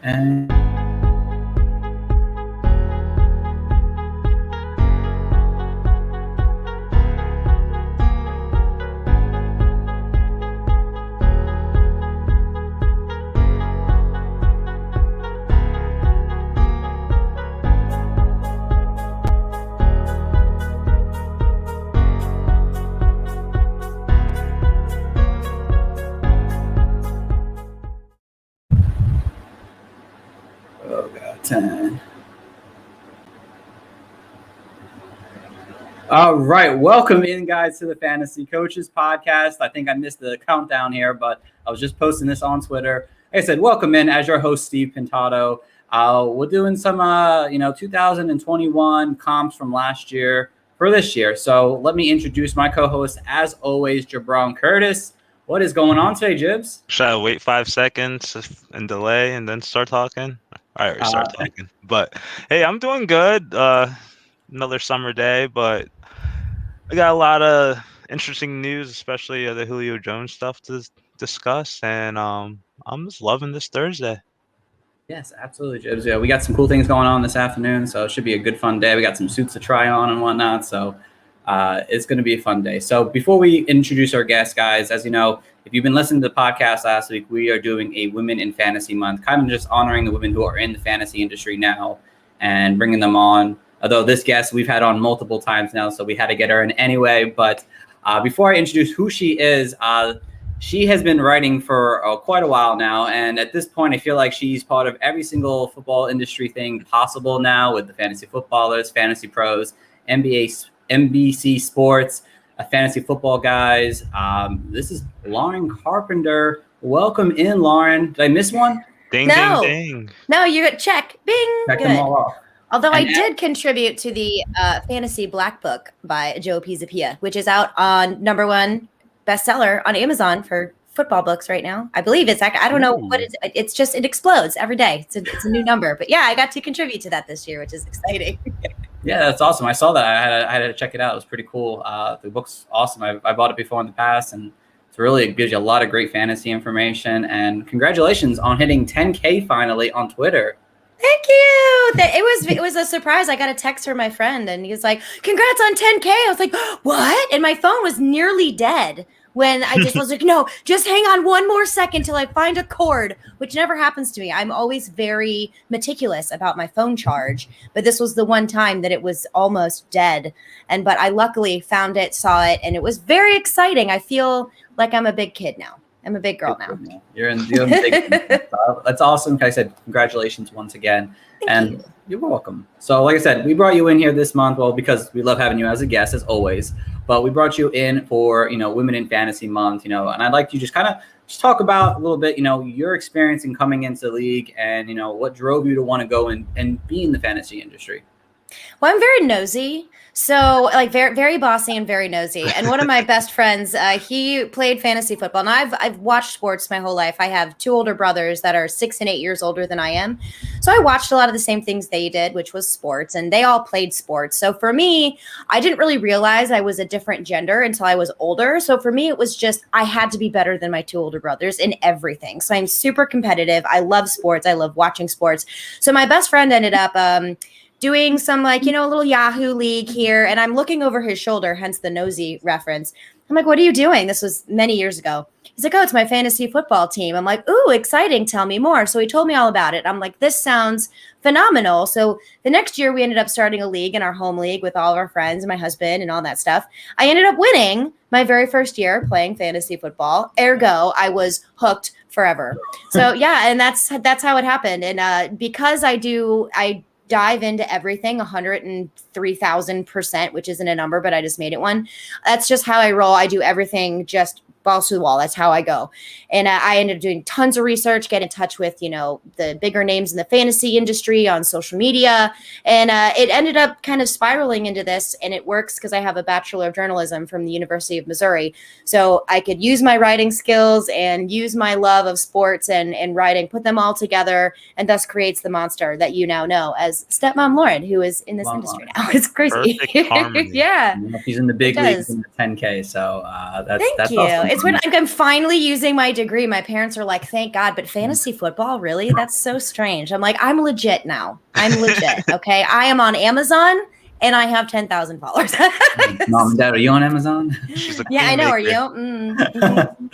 And oh god, 10. All right, welcome in, guys, to the Fantasy Coaches Podcast. I think I missed the countdown here, but I was just posting this on Twitter. Like I said, welcome in as your host, Steve Pintado. We're doing some, 2021 comps from last year for this year. So let me introduce my co-host, as always, Jabron Curtis. What is going on today, Jibs? Should I wait 5 seconds and delay and then start talking? I already start talking. But hey, I'm doing good. Another summer day, but I got a lot of interesting news, especially the Julio Jones stuff to discuss, and I'm just loving this Thursday. Yes, absolutely, Jibs. Yeah, we got some cool things going on this afternoon, so it should be a good, fun day. We got some suits to try on and whatnot, so it's going to be a fun day. So before we introduce our guests, guys, as you know, if you've been listening to the podcast last week, we are doing a Women in Fantasy Month, kind of just honoring the women who are in the fantasy industry now and bringing them on. Although this guest we've had on multiple times now, so we had to get her in anyway. But before I introduce who she is, she has been writing for quite a while now. And at this point, I feel like she's part of every single football industry thing possible now, with the fantasy footballers, fantasy pros, NBC Sports, fantasy football guys. This is Lauren Carpenter. Welcome in, Lauren. Did I miss one? Ding, No. ding, ding. No, you check. Bing. Check Good. them all off. Although I And- did contribute to the Fantasy Black Book by Joe Pisapia, which is out on #1 bestseller on Amazon for football books right now. I believe it's, I don't know what it's just, it explodes every day. It's a new number. But yeah, I got to contribute to that this year, which is exciting. Yeah, that's awesome. I saw that. I had to check it out. It was pretty cool. The book's awesome. I bought it before in the past, and it gives you a lot of great fantasy information. And congratulations on hitting 10K finally on Twitter. Thank you. It was a surprise. I got a text from my friend, and he was like, "Congrats on 10K." I was like, "What?" And my phone was nearly dead when I just was like, "No, just hang on one more second till I find a cord," which never happens to me. I'm always very meticulous about my phone charge, but this was the one time that it was almost dead. But I luckily found it, saw it, and it was very exciting. I feel like I'm a big kid now. I'm a big girl now. You're in the big. That's awesome. Like I said, congratulations once again. Thank you. You're welcome. So like I said, we brought you in here this month, well, because we love having you as a guest, as always. But we brought you in for, Women in Fantasy Month, and I'd like you just kind of just talk about a little bit, your experience in coming into the league and, what drove you to want to go and be in the fantasy industry. Well, I'm very nosy. So like very, very bossy and very nosy. And one of my best friends, he played fantasy football. And I've watched sports my whole life. I have 2 older brothers that are 6 and 8 years older than I am. So I watched a lot of the same things they did, which was sports, and they all played sports. So for me, I didn't really realize I was a different gender until I was older. So for me, it was just, I had to be better than my 2 older brothers in everything. So I'm super competitive. I love sports. I love watching sports. So my best friend ended up, doing some a little Yahoo league here. And I'm looking over his shoulder, hence the nosy reference. I'm like, "What are you doing?" This was many years ago. He's like, "Oh, it's my fantasy football team." I'm like, "Ooh, exciting. Tell me more." So he told me all about it. I'm like, "This sounds phenomenal." So the next year we ended up starting a league in our home league with all of our friends and my husband and all that stuff. I ended up winning my very first year playing fantasy football. Ergo, I was hooked forever. So yeah, and that's how it happened. And because I dive into everything 103,000%, which isn't a number, but I just made it one. That's just how I roll. I do everything just balls to the wall. That's how I go. And I ended up doing tons of research, get in touch with, the bigger names in the fantasy industry on social media. And it ended up kind of spiraling into this. And it works because I have a Bachelor of Journalism from the University of Missouri. So I could use my writing skills and use my love of sports and writing, put them all together, and thus creates the monster that you now know as Stepmom Lauren, who is in this industry now. It's crazy. Perfect harmony. Yeah. He's in the big leagues in the 10K. So that's you. awesome. It's when I'm finally using my degree. My parents are like, thank God, but fantasy football, really? That's so strange. I'm like, I'm legit now. I'm legit. Okay. I am on Amazon and I have 10,000 followers. Mom and Dad, are you on Amazon? She's a Yeah, I know. Are you? And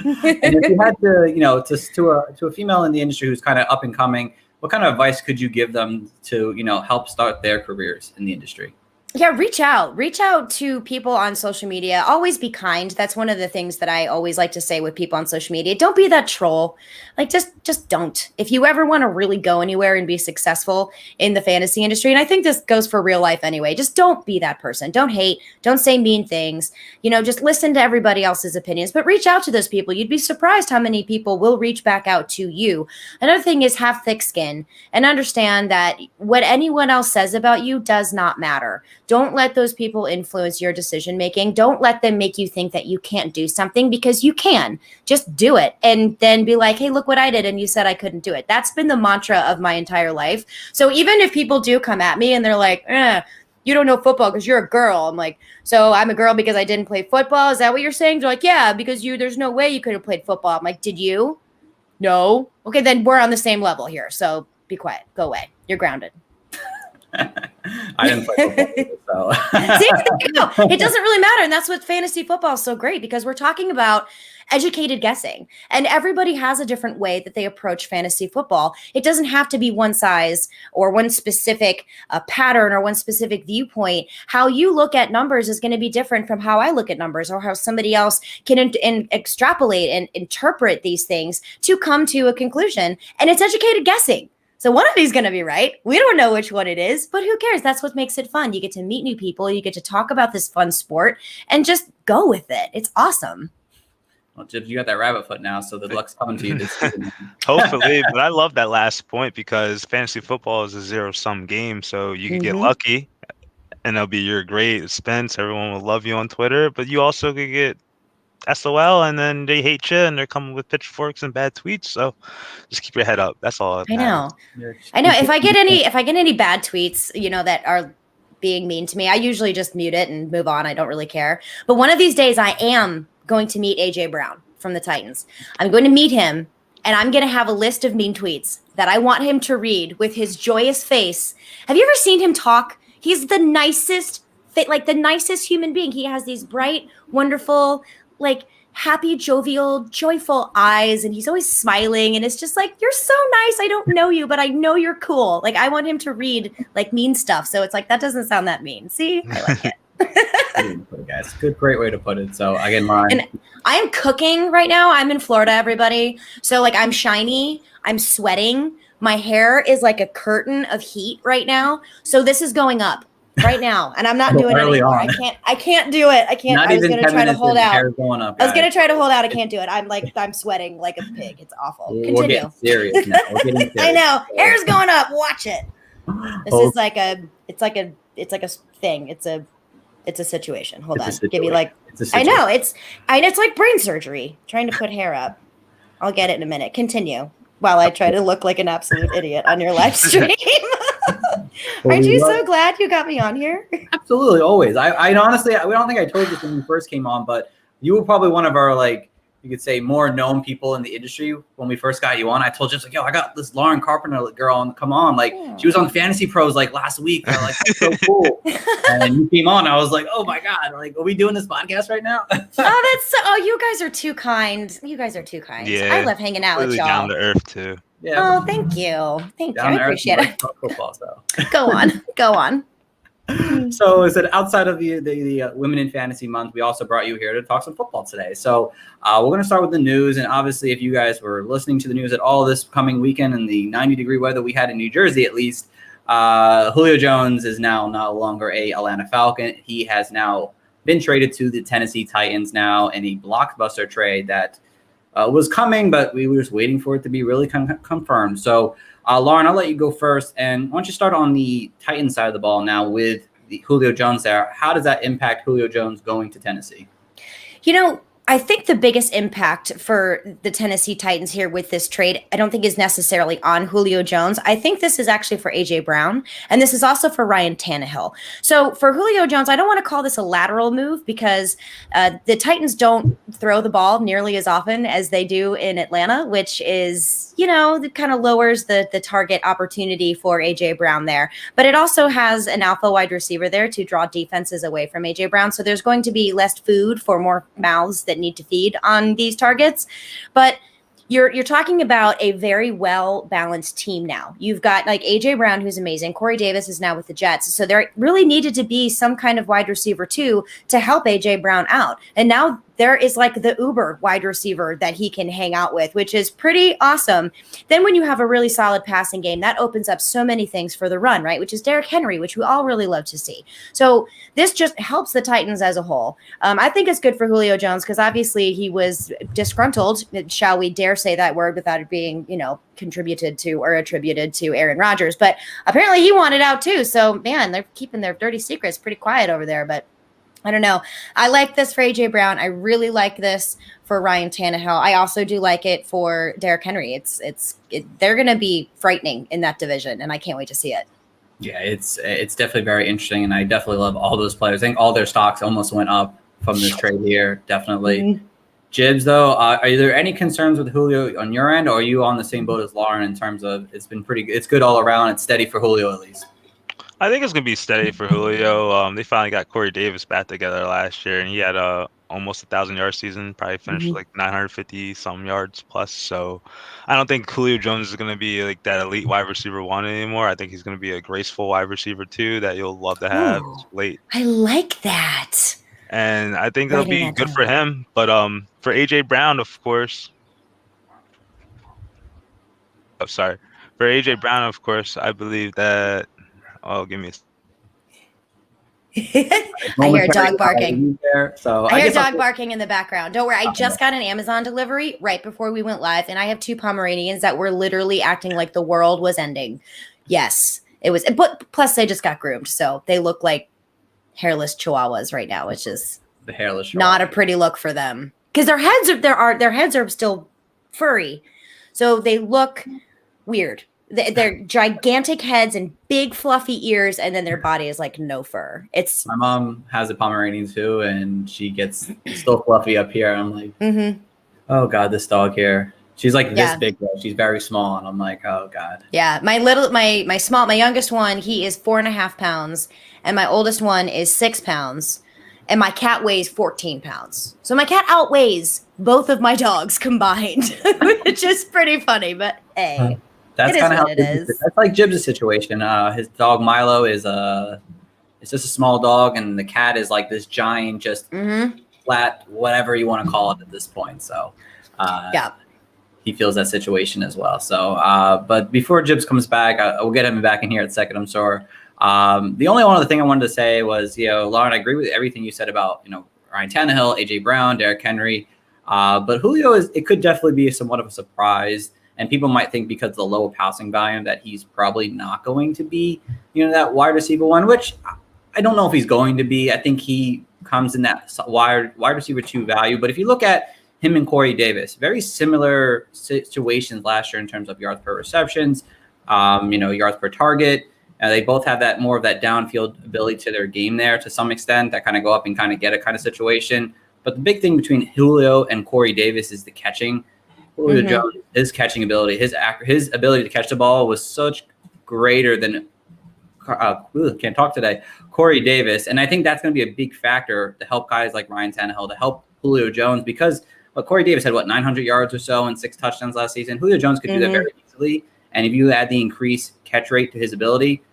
if you had to, to a female in the industry who's kind of up and coming, what kind of advice could you give them to, help start their careers in the industry? Yeah, reach out to people on social media. Always be kind. That's one of the things that I always like to say with people on social media. Don't be that troll. Like just don't. If you ever want to really go anywhere and be successful in the fantasy industry, and I think this goes for real life anyway, just don't be that person. Don't hate, don't say mean things. Just listen to everybody else's opinions, but reach out to those people. You'd be surprised how many people will reach back out to you. Another thing is have thick skin and understand that what anyone else says about you does not matter. Don't let those people influence your decision making. Don't let them make you think that you can't do something, because you can. Just do it and then be like, hey, look what I did. And you said I couldn't do it. That's been the mantra of my entire life. So even if people do come at me and they're like, you don't know football because you're a girl. I'm like, so I'm a girl because I didn't play football? Is that what you're saying? They're like, yeah, because there's no way you could have played football. I'm like, did you? No. Okay, then we're on the same level here. So be quiet. Go away. You're grounded. I didn't play football, so. See, it doesn't really matter. And that's what fantasy football is so great, because we're talking about educated guessing, and everybody has a different way that they approach fantasy football. It doesn't have to be one size or one specific pattern or one specific viewpoint. How you look at numbers is going to be different from how I look at numbers, or how somebody else can extrapolate and interpret these things to come to a conclusion. And it's educated guessing. So one of these is going to be right. We don't know which one it is, but who cares? That's what makes it fun. You get to meet new people. You get to talk about this fun sport and just go with it. It's awesome. Well, Jibs, you got that rabbit foot now, so the luck's coming to you this season. Hopefully, but I love that last point, because fantasy football is a zero-sum game, so you can get lucky, and it'll be your great expense. Everyone will love you on Twitter, but you also could get SOL, and then they hate you, and they're coming with pitchforks and bad tweets. So just keep your head up. That's all. I know. If I get any bad tweets, that are being mean to me, I usually just mute it and move on. I don't really care. But one of these days, I am going to meet AJ Brown from the Titans. I'm going to meet him, and I'm going to have a list of mean tweets that I want him to read with his joyous face. Have you ever seen him talk? He's the nicest human being. He has these bright, wonderful, happy, jovial, joyful eyes, and he's always smiling, and it's just like, you're so nice. I don't know you, but I know you're cool. I want him to read mean stuff, so it's like, that doesn't sound that mean. See, I like it. Guys, great way to put it. So again, Lauren, and I am cooking right now. I'm in Florida, everybody. So I'm shiny, I'm sweating, my hair is like a curtain of heat right now, so this is going up right now, and I'm not doing it anymore. I can't do it. I can't. I was gonna try to hold out. I was gonna try to hold out. I can't do it. I'm sweating like a pig. It's awful. Continue. We're getting serious now. I know. Hair's going up. Watch it. This is it's like a thing. It's a situation. Hold on. Give me I know. It's like brain surgery. Trying to put hair up. I'll get it in a minute. Continue while I try to look like an absolute idiot on your live stream. Aren't you so glad you got me on here? Absolutely, always. I honestly, I don't think I told you when we first came on, but you were probably one of our you could say more known people in the industry when we first got you on. I told you, yo, I got this Lauren Carpenter girl on, come on. She was on Fantasy Pros last week. That's so cool. And you came on, I was like, oh my God, are we doing this podcast right now? You guys are too kind. Yeah. I love hanging out with y'all. Down to earth too. Yeah. Oh, thank you. Thank you. I appreciate it. Football, so. Go on. So is it outside of the Women in Fantasy Month, we also brought you here to talk some football today. So we're going to start with the news. And obviously, if you guys were listening to the news at all this coming weekend in the 90-degree weather we had in New Jersey, at least, Julio Jones is now no longer a Atlanta Falcon. He has now been traded to the Tennessee Titans now in a blockbuster trade that was coming, but we were just waiting for it to be really confirmed. So, Lauren, I'll let you go first. And why don't you start on the Titans side of the ball now with the Julio Jones there. How does that impact Julio Jones going to Tennessee? I think the biggest impact for the Tennessee Titans here with this trade, I don't think is necessarily on Julio Jones. I think this is actually for A.J. Brown, and this is also for Ryan Tannehill. So for Julio Jones, I don't want to call this a lateral move because the Titans don't throw the ball nearly as often as they do in Atlanta, which is, that kind of lowers the target opportunity for A.J. Brown there. But it also has an alpha wide receiver there to draw defenses away from A.J. Brown. So there's going to be less food for more mouths that need to feed on these targets. But you're talking about a very well balanced team now. You've got like AJ Brown, who's amazing. Corey Davis is now with the Jets. So there really needed to be some kind of wide receiver too to help AJ Brown out. And now there is like the Uber wide receiver that he can hang out with, which is pretty awesome. Then when you have a really solid passing game, that opens up so many things for the run, right? Which is Derrick Henry, which we all really love to see. So this just helps the Titans as a whole. I think it's good for Julio Jones because obviously he was disgruntled, shall we dare say that word without it being, contributed to or attributed to Aaron Rodgers. But apparently he wanted out too. So man, they're keeping their dirty secrets pretty quiet over there. But I don't know. I like this for A.J. Brown. I really like this for Ryan Tannehill. I also do like it for Derrick Henry. They're going to be frightening in that division, and I can't wait to see it. Yeah, it's definitely very interesting, and I definitely love all those players. I think all their stocks almost went up from this trade here, definitely. Mm-hmm. Jibs, though, are there any concerns with Julio on your end, or are you on the same boat as Lauren in terms of it's good all around, it's steady for Julio at least? I think it's going to be steady for Julio. They finally got Corey Davis back together last year, and he had almost 1,000-yard season, probably finished like 950-some yards plus. So I don't think Julio Jones is going to be like that elite wide receiver one anymore. I think he's going to be a graceful wide receiver two that you'll love to have late. I like that. And I think that'll be good for him. But for A.J. Brown, of course. Oh, sorry. For A.J. Brown, of course, I believe that. Oh, give me I hear a dog barking. I hear a dog I'll barking in the background. Don't worry. I just got an Amazon delivery right before we went live, and I have 2 Pomeranians that were literally acting like the world was ending. Yes, it was. But plus, they just got groomed, so they look like hairless chihuahuas right now, which is the hairless not a pretty look for them because their heads are still furry, so they look weird. They're gigantic heads and big fluffy ears, and then their body is like no fur. My mom has a Pomeranian too, and she gets still fluffy up here. I'm like, oh god, this dog here. She's like this big though. She's very small, and I'm like, oh god. Yeah, my youngest one, he is 4.5 pounds, and my oldest one is 6 pounds, and my cat weighs 14 pounds. So my cat outweighs both of my dogs combined, which is pretty funny. But hey. That's kind of how it is. That's like Jibs' situation. His dog Milo is it's just a small dog, and the cat is like this giant, just flat, whatever you want to call it at this point. So, he feels that situation as well. So, but before Jibs comes back, we'll get him back in here in a second, I'm sure. The only one other thing I wanted to say was, Lauren, I agree with everything you said about Ryan Tannehill, A.J. Brown, Derrick Henry, but Julio it could definitely be somewhat of a surprise. And people might think because of the low passing volume that he's probably not going to be, that wide receiver one, which I don't know if he's going to be. I think he comes in that wide receiver 2 value. But if you look at him and Corey Davis, very similar situations last year in terms of yards per receptions, yards per target. They both have that more of that downfield ability to their game there to some extent, that kind of go up and kind of get a kind of situation. But the big thing between Julio and Corey Davis is the catching. Julio Jones, his catching ability, his ability to catch the ball was such greater than can't talk today, Corey Davis, and I think that's going to be a big factor to help guys like Ryan Tannehill, to help Julio Jones, because Corey Davis had 900 yards or so and 6 touchdowns last season. Julio Jones could do that very easily, and if you add the increased catch rate to his ability,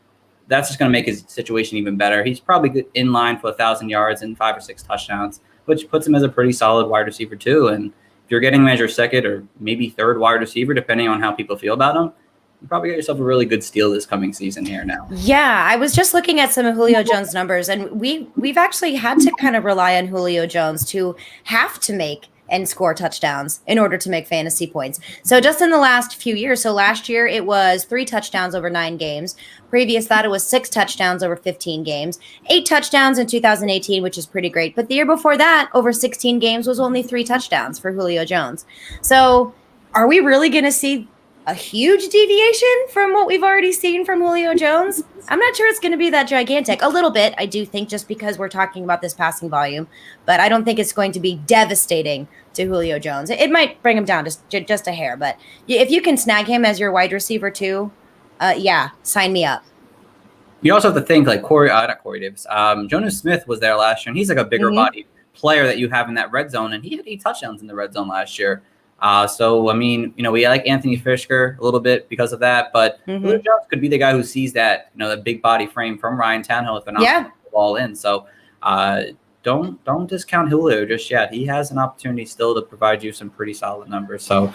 that's just going to make his situation even better. He's probably in line for 1,000 yards and 5 or 6 touchdowns, which puts him as a pretty solid wide receiver too. And you're getting him as your second or maybe third wide receiver, depending on how people feel about him, you probably get yourself a really good steal this coming season here now. Yeah, I was just looking at some of Julio Jones' numbers, and we've actually had to kind of rely on Julio Jones to have to make and score touchdowns in order to make fantasy points. So just in the last few years, so last year it was 3 touchdowns over 9 games. Previous that, it was 6 touchdowns over 15 games, 8 touchdowns in 2018, which is pretty great. But the year before that, over 16 games, was only 3 touchdowns for Julio Jones. So are we really going to see a huge deviation from what we've already seen from Julio Jones? I'm not sure it's going to be that gigantic. A little bit, I do think, just because we're talking about this passing volume, but I don't think it's going to be devastating to Julio Jones. It might bring him down just a hair, but if you can snag him as your wide receiver too, sign me up. You also have to think like not Corey Davis. Jonas Smith was there last year, and he's like a bigger body player that you have in that red zone, and he had 8 touchdowns in the red zone last year. So, I mean, we like Anthony Fisher a little bit because of that, but Julio Jones could be the guy who sees that, the big body frame from Ryan Tannehill if they're not putting the ball in. So, don't discount Julio just yet. He has an opportunity still to provide you some pretty solid numbers. So,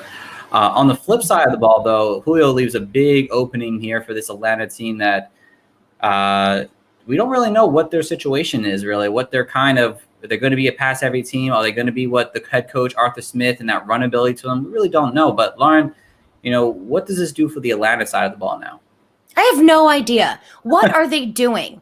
on the flip side of the ball, though, Julio leaves a big opening here for this Atlanta team that we don't really know what their situation is, really, what they're they're going to be a pass-heavy team. Are they going to be what the head coach, Arthur Smith, and that run ability to them? We really don't know. But, Lauren, what does this do for the Atlanta side of the ball now? I have no idea. What are they doing?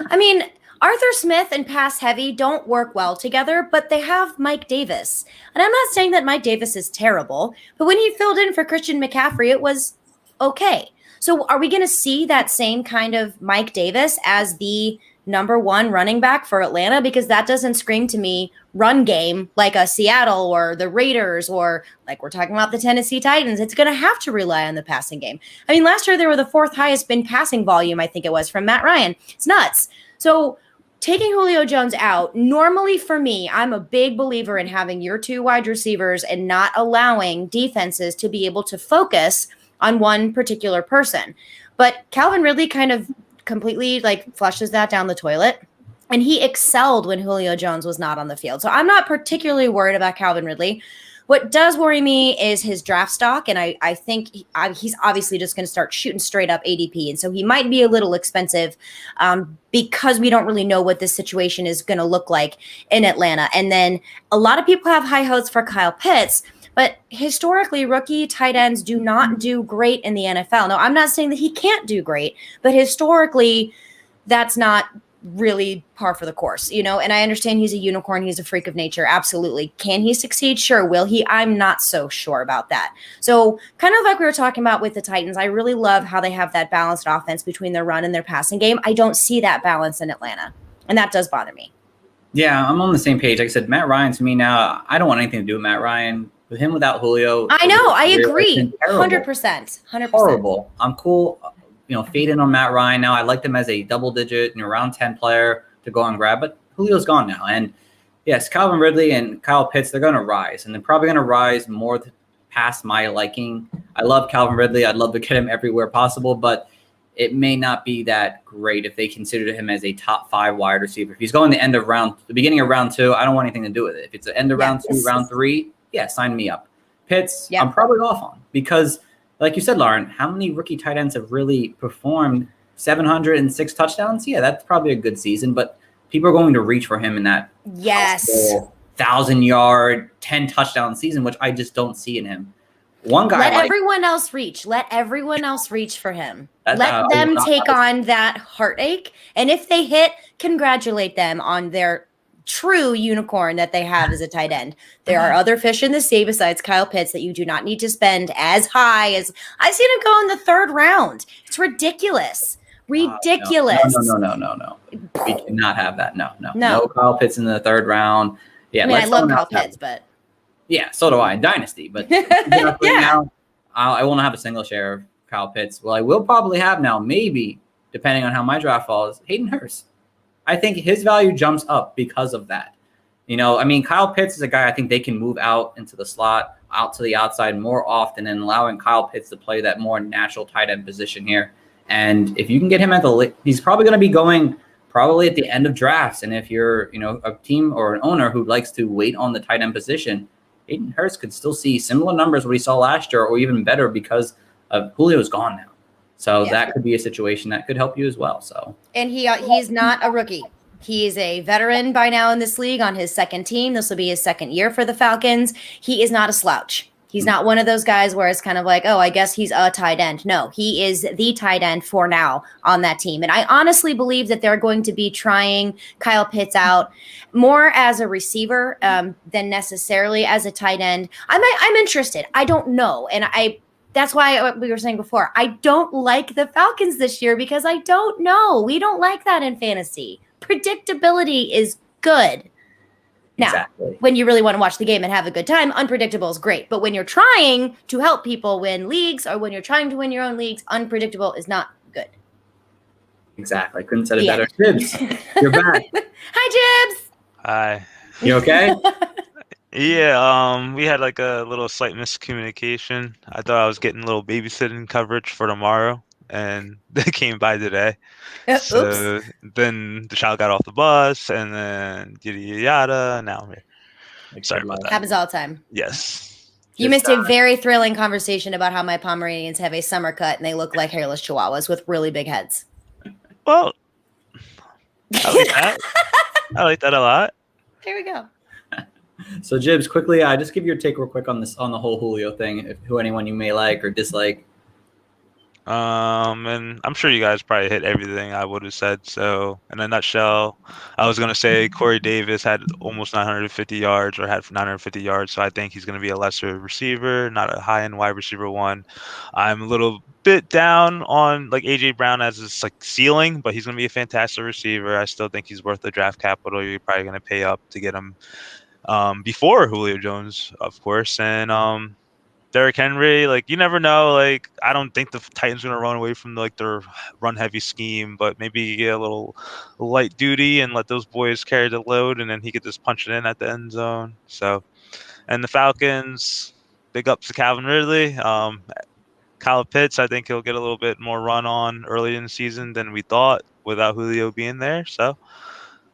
I mean, Arthur Smith and pass-heavy don't work well together, but they have Mike Davis. And I'm not saying that Mike Davis is terrible, but when he filled in for Christian McCaffrey, it was okay. So are we going to see that same kind of Mike Davis as the number 1 running back for Atlanta? Because that doesn't scream to me run game like a Seattle or the Raiders or like we're talking about the Tennessee Titans. It's going to have to rely on the passing game. I mean, last year they were the 4th highest in passing volume, I think it was, from Matt Ryan. It's nuts. So taking Julio Jones out, normally for me, I'm a big believer in having your 2 wide receivers and not allowing defenses to be able to focus on one particular person. But Calvin Ridley kind of completely flushes that down the toilet. And he excelled when Julio Jones was not on the field. So I'm not particularly worried about Calvin Ridley. What does worry me is his draft stock. And I think he's obviously just going to start shooting straight up ADP. And so he might be a little expensive because we don't really know what this situation is going to look like in Atlanta. And then a lot of people have high hopes for Kyle Pitts. But historically, rookie tight ends do not do great in the NFL. Now, I'm not saying that he can't do great, but historically, that's not really par for the course, and I understand he's a unicorn. He's a freak of nature. Absolutely. Can he succeed? Sure. Will he? I'm not so sure about that. So kind of like we were talking about with the Titans, I really love how they have that balanced offense between their run and their passing game. I don't see that balance in Atlanta, and that does bother me. Yeah, I'm on the same page. Like I said, Matt Ryan, to me now, I don't want anything to do with Matt Ryan. With him, without Julio. I know. I agree. 100%. 100%. Horrible. I'm cool, fading on Matt Ryan now. I liked him as a double-digit, round 10 player to go and grab, but Julio's gone now. And, yes, Calvin Ridley and Kyle Pitts, they're going to rise, and they're probably going to rise more past my liking. I love Calvin Ridley. I'd love to get him everywhere possible, but it may not be that great if they consider him as a top 5 wide receiver. If he's going the beginning of round 2, I don't want anything to do with it. If it's the end of round 2, round 3, yeah, sign me up. Pitts, I'm probably off on because, like you said, Lauren, how many rookie tight ends have really performed 706 touchdowns? Yeah, that's probably a good season, but people are going to reach for him in that 1,000-yard, 10 touchdown season, which I just don't see in him. One guy. Let everyone else reach. Let everyone else reach for him. Let them take on that heartache, and if they hit, congratulate them on their true unicorn that they have as a tight end. There are other fish in the sea besides Kyle Pitts that you do not need to spend as high as I've seen him go in the 3rd round. It's ridiculous. Ridiculous. No. We cannot have that. No Kyle Pitts in the 3rd round. Yeah, I love Kyle Pitts, but yeah, so do I in Dynasty. But now, I won't have a single share of Kyle Pitts. Well, I will probably have now, maybe depending on how my draft falls, Hayden Hurst. I think his value jumps up because of that. Kyle Pitts is a guy I think they can move out into the slot, out to the outside more often, and allowing Kyle Pitts to play that more natural tight end position here. And if you can get him he's probably going to be going probably at the end of drafts. And if you're, a team or an owner who likes to wait on the tight end position, Hayden Hurst could still see similar numbers what he saw last year or even better because of Julio's gone now. So that could be a situation that could help you as well. So and he's not a rookie. He is a veteran by now in this league on his second team. This will be his second year for the Falcons. He is not a slouch. He's not one of those guys where it's kind of like, oh, I guess he's a tight end. No, he is the tight end for now on that team. And I honestly believe that they're going to be trying Kyle Pitts out more as a receiver than necessarily as a tight end. I'm interested. I don't know. And that's why we were saying before, I don't like the Falcons this year because I don't know. We don't like that in fantasy. Predictability is good. Now, Exactly. when you really want to watch the game and have a good time, unpredictable is great. But when you're trying to help people win leagues or when you're trying to win your own leagues, unpredictable is not good. Exactly. Couldn't said it better. Jibs, you're back. Hi, Jibs. Hi. You okay? Yeah, we had like a little slight miscommunication. I thought I was getting a little babysitting coverage for tomorrow, and they came by today. Oops. So then the child got off the bus, and then yada yada yada. Now I'm here. Sorry about that. Happens all the time. Yes. You Just, missed a very thrilling conversation about how my Pomeranians have a summer cut and they look like hairless chihuahuas with really big heads. Well, I like that. I like that a lot. There we go. So Jibs, quickly, just give your take real quick on this, on the whole Julio thing. Who anyone you may like or dislike. And I'm sure you guys probably hit everything I would have said. So in a nutshell, I was gonna say Corey Davis had almost 950 yards or had 950 yards. So I think he's gonna be a lesser receiver, not a high-end wide receiver one. I'm a little bit down on like AJ Brown as his like ceiling, but he's gonna be a fantastic receiver. I still think he's worth the draft capital. You're probably gonna pay up to get him before Julio Jones, of course. And Derrick Henry, like you never know. Like I don't think the Titans are gonna run away from like their run-heavy scheme, but maybe get a little light duty and let those boys carry the load, and then he could just punch it in at the end zone. So, and the Falcons, big ups to Calvin Ridley. Kyle Pitts, I think he'll get a little bit more run on early in the season than we thought without Julio being there. So,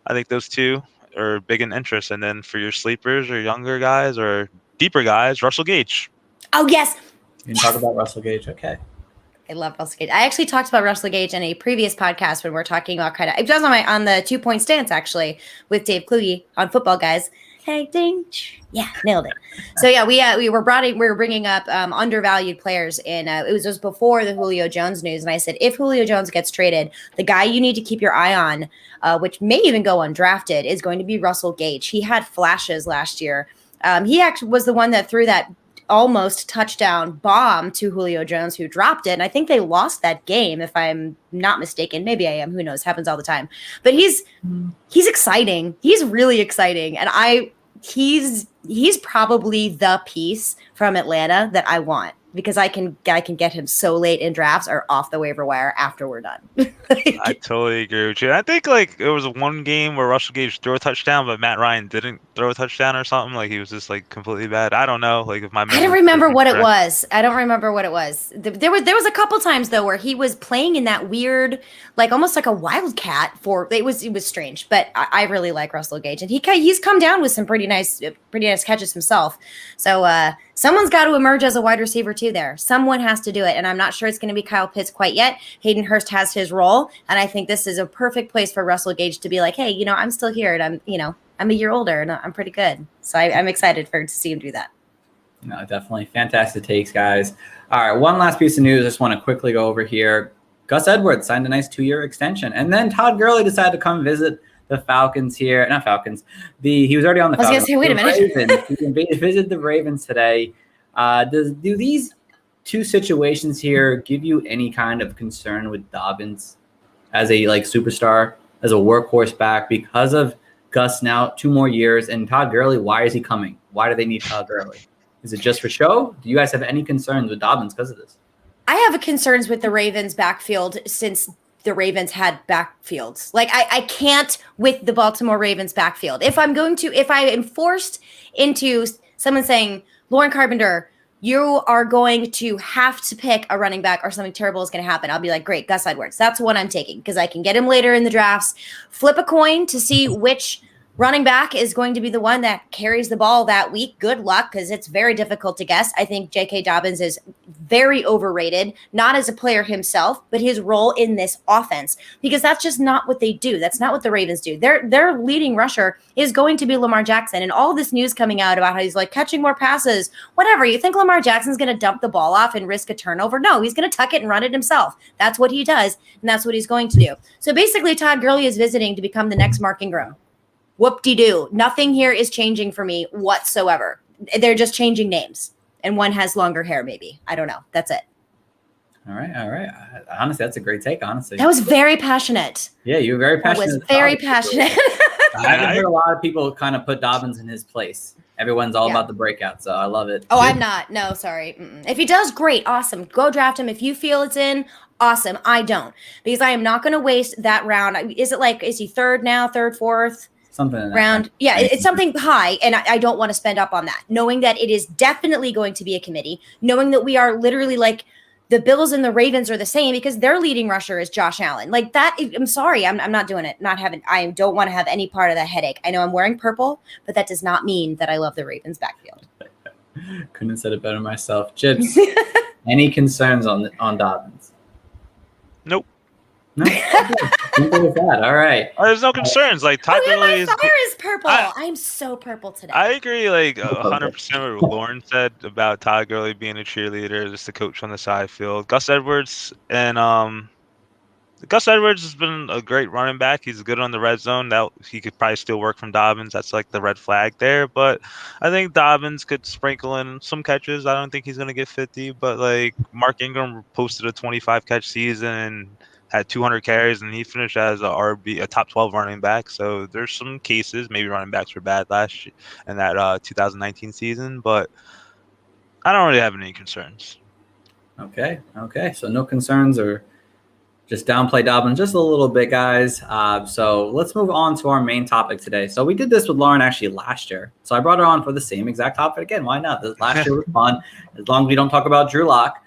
I think those two are big in interest. And then for your sleepers or younger guys or deeper guys, Russell Gage. Oh, yes. You can talk about Russell Gage. Okay. I love Russell Gage. I actually talked about Russell Gage in a previous podcast when we are talking about kind of, it was on the 2-point stance actually with Dave Kluge on Football Guys. Hey, ding. Yeah, nailed it. So yeah, we were bringing up undervalued players, and it was just before the Julio Jones news. And I said, if Julio Jones gets traded, the guy you need to keep your eye on, which may even go undrafted, is going to be Russell Gage. He had flashes last year. He actually was the one that threw that almost touchdown bomb to Julio Jones, who dropped it. And I think they lost that game, if I'm not mistaken. Maybe I am. Who knows? Happens all the time. But he's exciting. He's really exciting. And he's probably the piece from Atlanta that I want, because I can get him so late in drafts or off the waiver wire after we're done. I totally agree with you. I think like it was one game where Russell Gage threw a touchdown, but Matt Ryan didn't throw a touchdown or something. Like he was just like completely bad. I don't know. Like if my I don't remember what it was. I don't remember what it was. There was a couple times though where he was playing in that weird, like almost like a wildcat. It was strange. But I really like Russell Gage, and he's come down with some pretty nice catches himself. So someone's got to emerge as a wide receiver too there. Someone has to do it. And I'm not sure it's going to be Kyle Pitts quite yet. Hayden Hurst has his role. And I think this is a perfect place for Russell Gage to be like, hey, I'm still here, and I'm a year older and I'm pretty good. So I'm excited to see him do that. No, definitely. Fantastic takes, guys. All right. One last piece of news. I just want to quickly go over here. Gus Edwards signed a nice 2-year extension. And then Todd Gurley decided to come visit the Falcons here. Not Falcons. He was already on the Falcons. I was going to say, wait a minute. He can visit the Ravens today. Do these two situations here give you any kind of concern with Dobbins as a superstar, as a workhorse back, because of Gus now 2 more years, and Todd Gurley? Why is he coming? Why do they need Todd Gurley? Is it just for show? Do you guys have any concerns with Dobbins because of this? I have concerns with the Ravens backfield since the Ravens had backfields. Like I can't with the Baltimore Ravens backfield. If I am forced into someone saying, Lauren Carpenter, you are going to have to pick a running back or something terrible is going to happen, I'll be like, great, Gus Edwards. That's what I'm taking, because I can get him later in the drafts. Flip a coin to see which Running back is going to be the one that carries the ball that week. Good luck, because it's very difficult to guess. I think J.K. Dobbins is very overrated, not as a player himself, but his role in this offense, because that's just not what they do. That's not what the Ravens do. Their leading rusher is going to be Lamar Jackson, and all this news coming out about how he's like catching more passes, whatever. You think Lamar Jackson's going to dump the ball off and risk a turnover? No, he's going to tuck it and run it himself. That's what he does, and that's what he's going to do. So basically, Todd Gurley is visiting to become the next Mark Ingram. Whoop-de-doo. Nothing here is changing for me whatsoever. They're just changing names. And one has longer hair, maybe. I don't know. That's it. All right. Honestly, that's a great take, honestly. That was very passionate. Yeah, you were very passionate. That was very passionate. I've heard a lot of people kind of put Dobbins in his place. Everyone's all about the breakout, so I love it. Oh, I'm not. No, sorry. If he does, great. Awesome. Go draft him. If you feel it's in, awesome. I don't. Because I am not going to waste that round. Is he third now, third, fourth? Something in that round. Yeah, it's something high, and I don't want to spend up on that. Knowing that it is definitely going to be a committee, knowing that we are literally like the Bills and the Ravens are the same because their leading rusher is Josh Allen. Like that, I'm sorry, I'm not doing it. I don't want to have any part of that headache. I know I'm wearing purple, but that does not mean that I love the Ravens backfield. Couldn't have said it better myself. Jibs, any concerns on Dobbins? Nope. No, simple as that. All right. There's no concerns. Like Todd Gurley my fire is purple. I'm so purple today. I agree, like 100% with what Lauren said about Todd Gurley being a cheerleader, just a coach on the side field. Gus Edwards has been a great running back. He's good on the red zone. That he could probably still work from Dobbins. That's like the red flag there. But I think Dobbins could sprinkle in some catches. I don't think he's gonna get 50, but like Mark Ingram posted a 25 catch season and had 200 carries, and he finished as a top 12 running back. So there's some cases. Maybe running backs were bad last year in that 2019 season, but I don't really have any concerns. Okay. So no concerns, or just downplay Dobbins just a little bit, guys. So let's move on to our main topic today. So we did this with Lauren actually last year. So I brought her on for the same exact topic again. Why not? This last year was fun. As long as we don't talk about Drew Lock.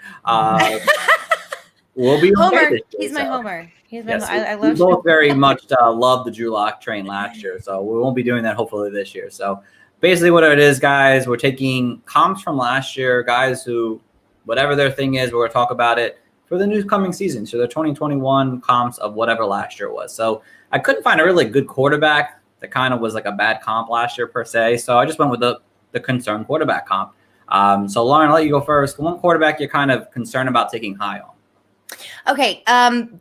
We'll be Homer. Okay He's my Homer. I love. We both very much love the Drew Lock train last year, so we won't be doing that hopefully this year. So basically, what it is, guys, we're taking comps from last year, guys who, whatever their thing is, we're going to talk about it for the new coming season. So the 2021 comps of whatever last year was. So I couldn't find a really good quarterback that kind of was like a bad comp last year per se. So I just went with the concerned quarterback comp. So Lauren, I'll let you go first. One quarterback you're kind of concerned about taking high on. Okay,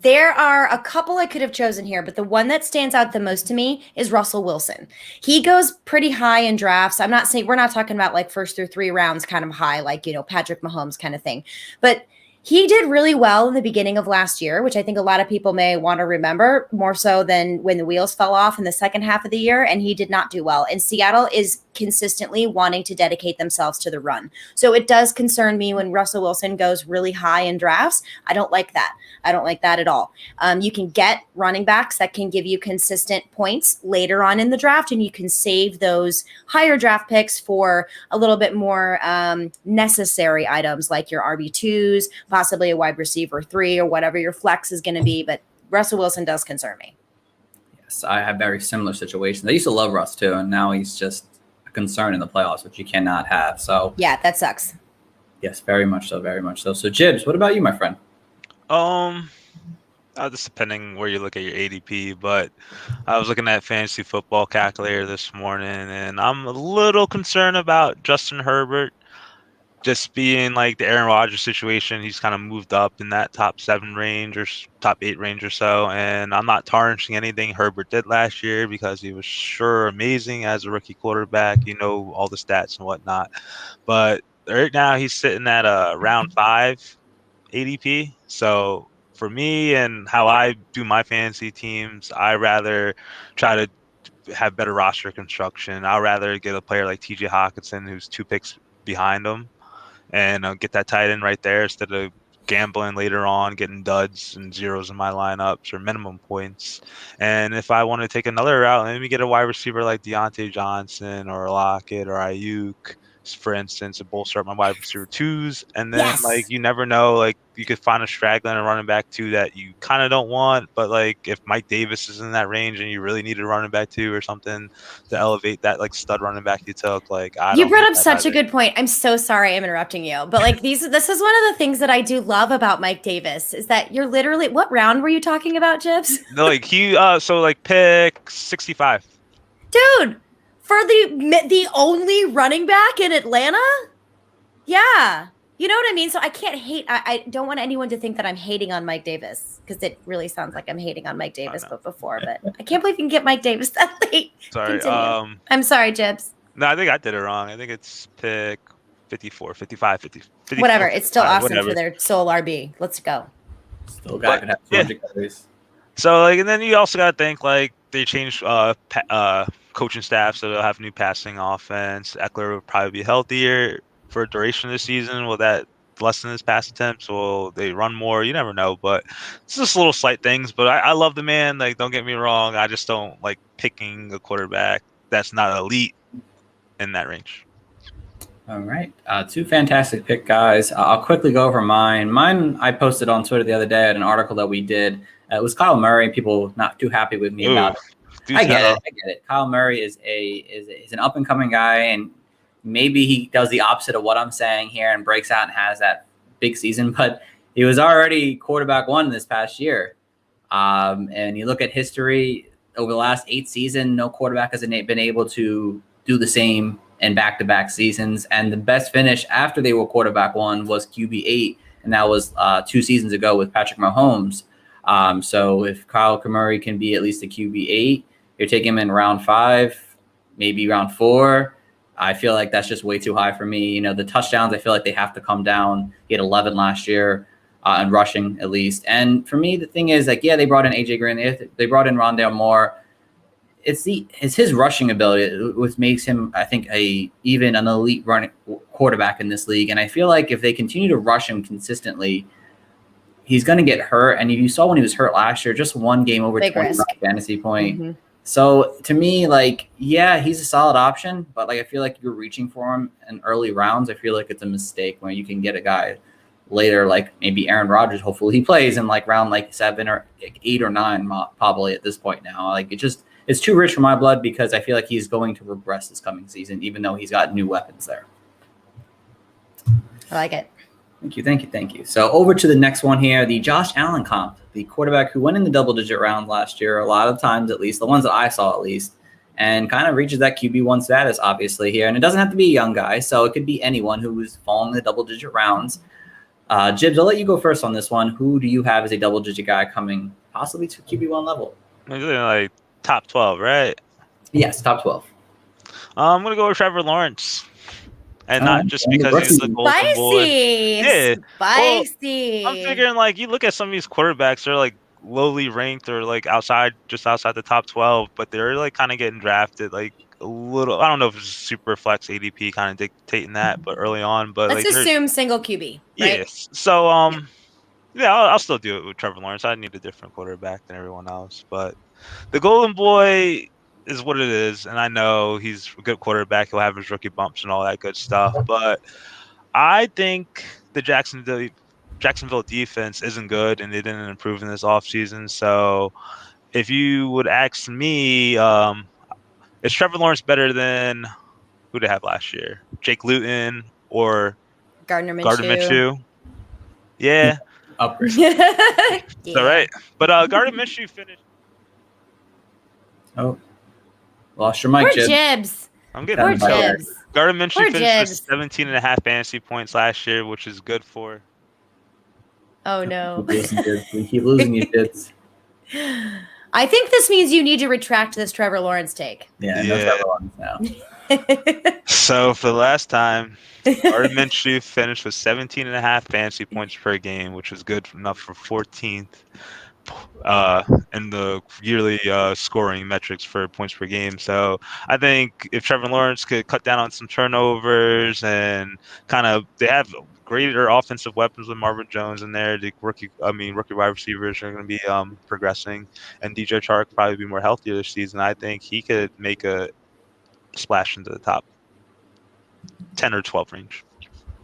there are a couple I could have chosen here, but the one that stands out the most to me is Russell Wilson. He goes pretty high in drafts. I'm not saying we're not talking about like first through 3 rounds kind of high, like, Patrick Mahomes kind of thing, but he did really well in the beginning of last year, which I think a lot of people may want to remember more so than when the wheels fell off in the second half of the year, and he did not do well. And Seattle is consistently wanting to dedicate themselves to the run. So it does concern me when Russell Wilson goes really high in drafts. I don't like that. I don't like that at all. You can get running backs that can give you consistent points later on in the draft, and you can save those higher draft picks for a little bit more necessary items like your RB2s, possibly a wide receiver 3 or whatever your flex is going to be. But Russell Wilson does concern me. Yes, I have very similar situations. I used to love Russ too, and now he's just a concern in the playoffs, which you cannot have. So yeah, that sucks. Yes, very much so, very much so. So Jibs, what about you, my friend? Just depending where you look at your ADP, but I was looking at fantasy football calculator this morning, and I'm a little concerned about Justin Herbert. Just being like the Aaron Rodgers situation, he's kind of moved up in that top 7 range or top 8 range or so. And I'm not tarnishing anything Herbert did last year because he was sure amazing as a rookie quarterback, all the stats and whatnot. But right now he's sitting at a round 5 ADP. So for me and how I do my fantasy teams, I rather try to have better roster construction. I'd rather get a player like TJ Hawkinson who's 2 picks behind him, and get that tight end right there instead of gambling later on, getting duds and zeros in my lineups or minimum points. And if I want to take another route, let me get a wide receiver like Deontay Johnson or Lockett or Ayuk for instance, to bolster up my wide receiver twos. And then Yes. like you never know, like you could find a straggler and a running back too that you kind of don't want, but like if Mike Davis is in that range and you really need a running back too or something to elevate that like stud running back you took, like I You don't brought hate up that such a either. good point. I'm so sorry I'm interrupting you. But like this is one of the things that I do love about Mike Davis is that you're literally what round were you talking about, Jibs? No, like he so like pick 65. Dude, for the only running back in Atlanta? Yeah. You know what I mean? So I can't hate. I don't want anyone to think that I'm hating on Mike Davis because it really sounds like I'm hating on Mike Davis, but before. But I can't believe you can get Mike Davis that late. Sorry. Continue. I'm sorry, Jibs. No, I think I did it wrong. I think it's pick 54, 55, 50, 54, Whatever. It's still 55, awesome whatever. for their sole RB. Let's go. Still guy could have 200 carries. So like, and then you also got to think like they changed coaching staff, so they'll have new passing offense. Eckler will probably be healthier for a duration of the season. Will that lessen his pass attempts? Will they run more? You never know, but it's just little slight things. But I love the man. Like, don't get me wrong. I just don't like picking a quarterback that's not elite in that range. All right. Two fantastic pick, guys. I'll quickly go over mine. Mine, I posted on Twitter the other day at an article that we did. It was Kyle Murray. People not too happy with me about it. I get it. Kyle Murray is an up and coming guy, and maybe he does the opposite of what I'm saying here and breaks out and has that big season. But he was already quarterback one this past year. And you look at history over the last 8 seasons, no quarterback has been able to do the same in back-to-back seasons. And the best finish after they were quarterback one was QB8, and that was 2 seasons ago with Patrick Mahomes. So if Kyle Murray can be at least a QB8, you're taking him in round 5, maybe round 4. I feel like that's just way too high for me. You know, the touchdowns, I feel like they have to come down. He had 11 last year and rushing at least. And for me, the thing is, like, yeah, they brought in AJ Green. They brought in Rondale Moore. It's his rushing ability which makes him, I think, even an elite running quarterback in this league. And I feel like if they continue to rush him consistently, he's going to get hurt. And you saw when he was hurt last year, just one game over 20 fantasy point. Mm-hmm. So to me, like, yeah, he's a solid option, but like I feel like you're reaching for him in early rounds. I feel like it's a mistake when you can get a guy later, like maybe Aaron Rodgers. Hopefully he plays in like round like 7 or 8 or 9 probably at this point now. Like it's too rich for my blood because I feel like he's going to regress this coming season, even though he's got new weapons there. I like it. Thank you. So over to the next one here, the Josh Allen comp, the quarterback who went in the double-digit round last year, a lot of times at least, the ones that I saw at least, and kind of reaches that QB1 status, obviously, here. And it doesn't have to be a young guy, so it could be anyone who's falling the double-digit rounds. Jibs, I'll let you go first on this one. Who do you have as a double-digit guy coming possibly to QB1 level? Like top 12, right? Yes, top 12. I'm going to go with Trevor Lawrence. And not just because he's the golden boy. Yeah. Spicy. Well, I'm figuring, like, you look at some of these quarterbacks, they're, like, lowly ranked or, like, just outside the top 12, but they're, like, kind of getting drafted, like, a little. I don't know if it's super flex ADP kind of dictating that, but early on. But let's assume single QB, right? Yes. So, yeah, I'll still do it with Trevor Lawrence. I need a different quarterback than everyone else. But the golden boy is what it is, and I know he's a good quarterback. He'll have his rookie bumps and all that good stuff, but I think the Jacksonville defense isn't good, and they didn't improve in this offseason. So if you would ask me, is Trevor Lawrence better than who they have last year? Jake Luton or Gardner Minshew? Yeah. Upgrade. Yeah. All right. But Gardner Minshew finished. Oh. Lost your mic, Jibs. I'm getting Jibs. Gardner Minshew finished with 17.5 fantasy points last year, which is good for. Oh, no. We keep losing you, Jibs. I think this means you need to retract this Trevor Lawrence take. Yeah. No Trevor Lawrence now. So for the last time, Gardner Minshew finished with 17.5 fantasy points per game, which is good enough for 14th. In the yearly scoring metrics for points per game. So I think if Trevor Lawrence could cut down on some turnovers and they have greater offensive weapons with Marvin Jones in there. The rookie wide receivers are going to be progressing, and DJ Chark probably be more healthier this season. I think he could make a splash into the top. 10 or 12 range.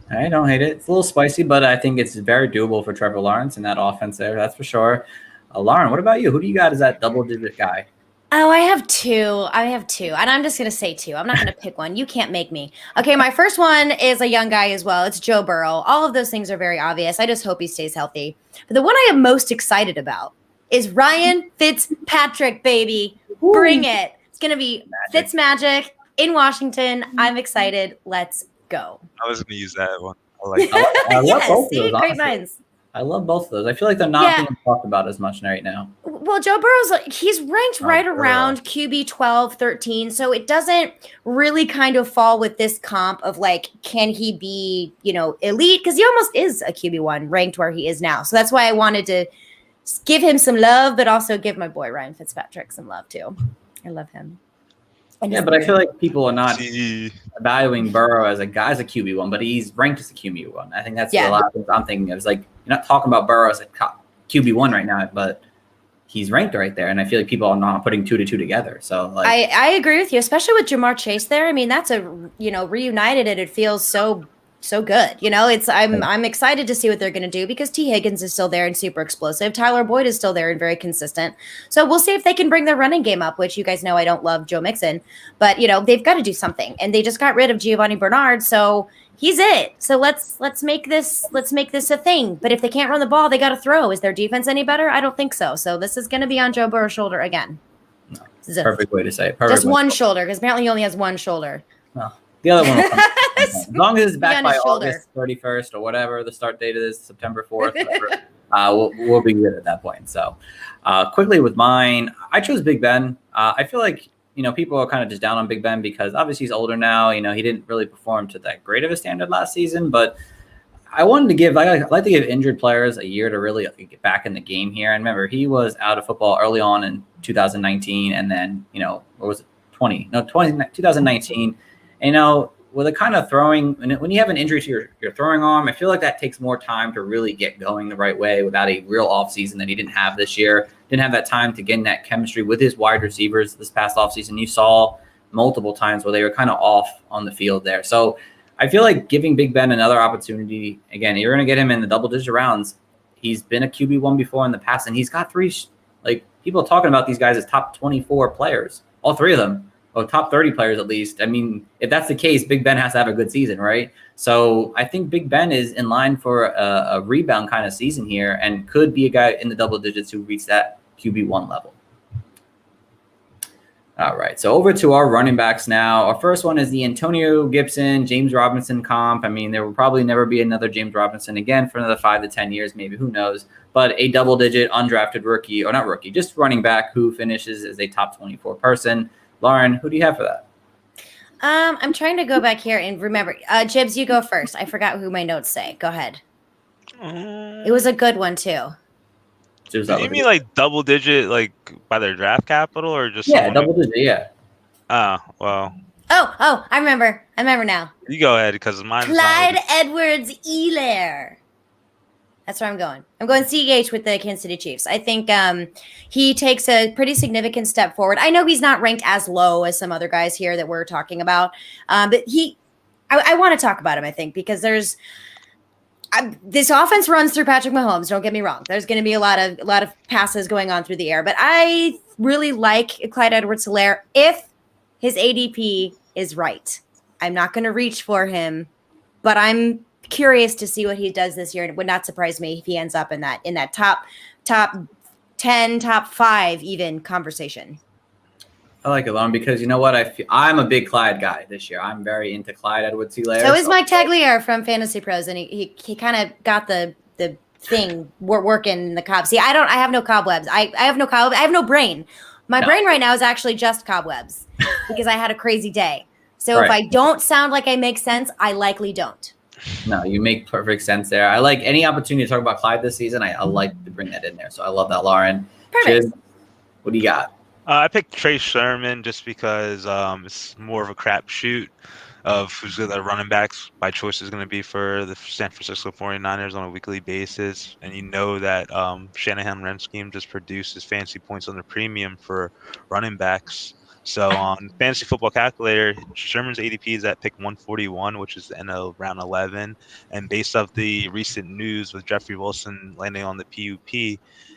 I don't hate it. It's a little spicy, but I think it's very doable for Trevor Lawrence and that offense there. That's for sure. Lauren, what about you? Who do you got as that double-digit guy? Oh, I have two. And I'm just going to say two. I'm not going to pick one. You can't make me. Okay, my first one is a young guy as well. It's Joe Burrow. All of those things are very obvious. I just hope he stays healthy. But the one I am most excited about is Ryan Fitzpatrick, baby. Bring it. It's going to be Fitzmagic in Washington. I'm excited. Let's go. I was going to use that one. I love both of see, those, great minds. I love both of those. I feel like they're not being talked about as much right now. Well, Joe Burrow's he's ranked right around QB 12, 13. So it doesn't really kind of fall with this comp of like, can he be, elite? Because he almost is a QB1 ranked where he is now. So that's why I wanted to give him some love, but also give my boy Ryan Fitzpatrick some love too. I love him. Yeah, but I feel like people are not evaluating Burrow as a QB1, but he's ranked as a QB1. I think that's a lot of things I'm thinking of. It's like, you're not talking about Burrow as a QB1 right now, but he's ranked right there. And I feel like people are not putting 2 to 2 together. So like, I agree with you, especially with Jamar Chase there. I mean, that's reunited and it feels so good. I'm excited to see what they're going to do because T. Higgins is still there and super explosive. Tyler Boyd is still there and very consistent. So we'll see if they can bring their running game up, which you guys know I don't love Joe Mixon, but they've got to do something. And they just got rid of Giovanni Bernard, so he's it. So let's make this a thing. But if they can't run the ball, they got to throw. Is their defense any better? I don't think so. So this is going to be on Joe Burrow's shoulder again. No, perfect way to say it. Just one shoulder, because apparently he only has one shoulder. No. The other one will come as long as it's back by August 31st or whatever the start date is, September 4th, we'll be good at that point. So quickly with mine, I chose Big Ben. I feel like, people are kind of just down on Big Ben because obviously he's older now. He didn't really perform to that great of a standard last season, but I like to give injured players a year to really get back in the game here. And remember, he was out of football early on in 2019 and then, what was it? 2019. And, with a kind of throwing, when you have an injury to your throwing arm, I feel like that takes more time to really get going the right way without a real offseason that he didn't have this year. Didn't have that time to get in that chemistry with his wide receivers this past offseason. You saw multiple times where they were kind of off on the field there. So I feel like giving Big Ben another opportunity, again, you're going to get him in the double-digit rounds. He's been a QB1 before in the past, and he's got people talking about these guys as top 24 players, all three of them. Or top 30 players at least. I mean, if that's the case, Big Ben has to have a good season, right? So I think Big Ben is in line for a rebound kind of season here and could be a guy in the double digits who reach that QB1 level. All right, so over to our running backs now. Our first one is the Antonio Gibson, James Robinson comp. I mean, there will probably never be another James Robinson again for another 5 to 10 years, maybe, who knows. But a double-digit undrafted rookie, or not rookie, just running back who finishes as a top 24 person. Lauren, who do you have for that? I'm trying to go back here and remember. Jibs, you go first. I forgot who my notes say. Go ahead. It was a good one too. Do you mean like double digit, like by their draft capital, or just double digit? Yeah. Oh well. Oh, I remember now. You go ahead because mine. Clyde Edwards-Helaire. That's where I'm going. I'm going CEH with the Kansas City Chiefs. I think he takes a pretty significant step forward. I know he's not ranked as low as some other guys here that we're talking about, but I want to talk about him, I think, because this offense runs through Patrick Mahomes. Don't get me wrong. There's going to be a lot of passes going on through the air, but I really like Clyde Edwards-Helaire if his ADP is right. I'm not going to reach for him, but I'm curious to see what he does this year. It would not surprise me if he ends up in that top 10, top 5 even conversation. I like it, Lauren, because you know what? I'm a big Clyde guy this year. I'm very into Clyde Edwards-Helaire. So is Mike Tagliere from Fantasy Pros, and he kind of got the thing working in the cobs. See, I have no cobwebs. I have no cobwebs. I have no brain. My brain right now is actually just cobwebs because I had a crazy day. So if I don't sound like I make sense, I likely don't. No, you make perfect sense there. I like any opportunity to talk about Clyde this season. I like to bring that in there. So I love that, Lauren. Perfect. Chiz, what do you got? I picked Trey Sermon just because it's more of a crapshoot of who's the running backs by choice is going to be for the San Francisco 49ers on a weekly basis. And you know that Shanahan run scheme just produces fancy points on the premium for running backs. So on Fantasy Football Calculator, Sherman's ADP is at pick 141, which is in round 11. And based off the recent news with Jeffrey Wilson landing on the PUP,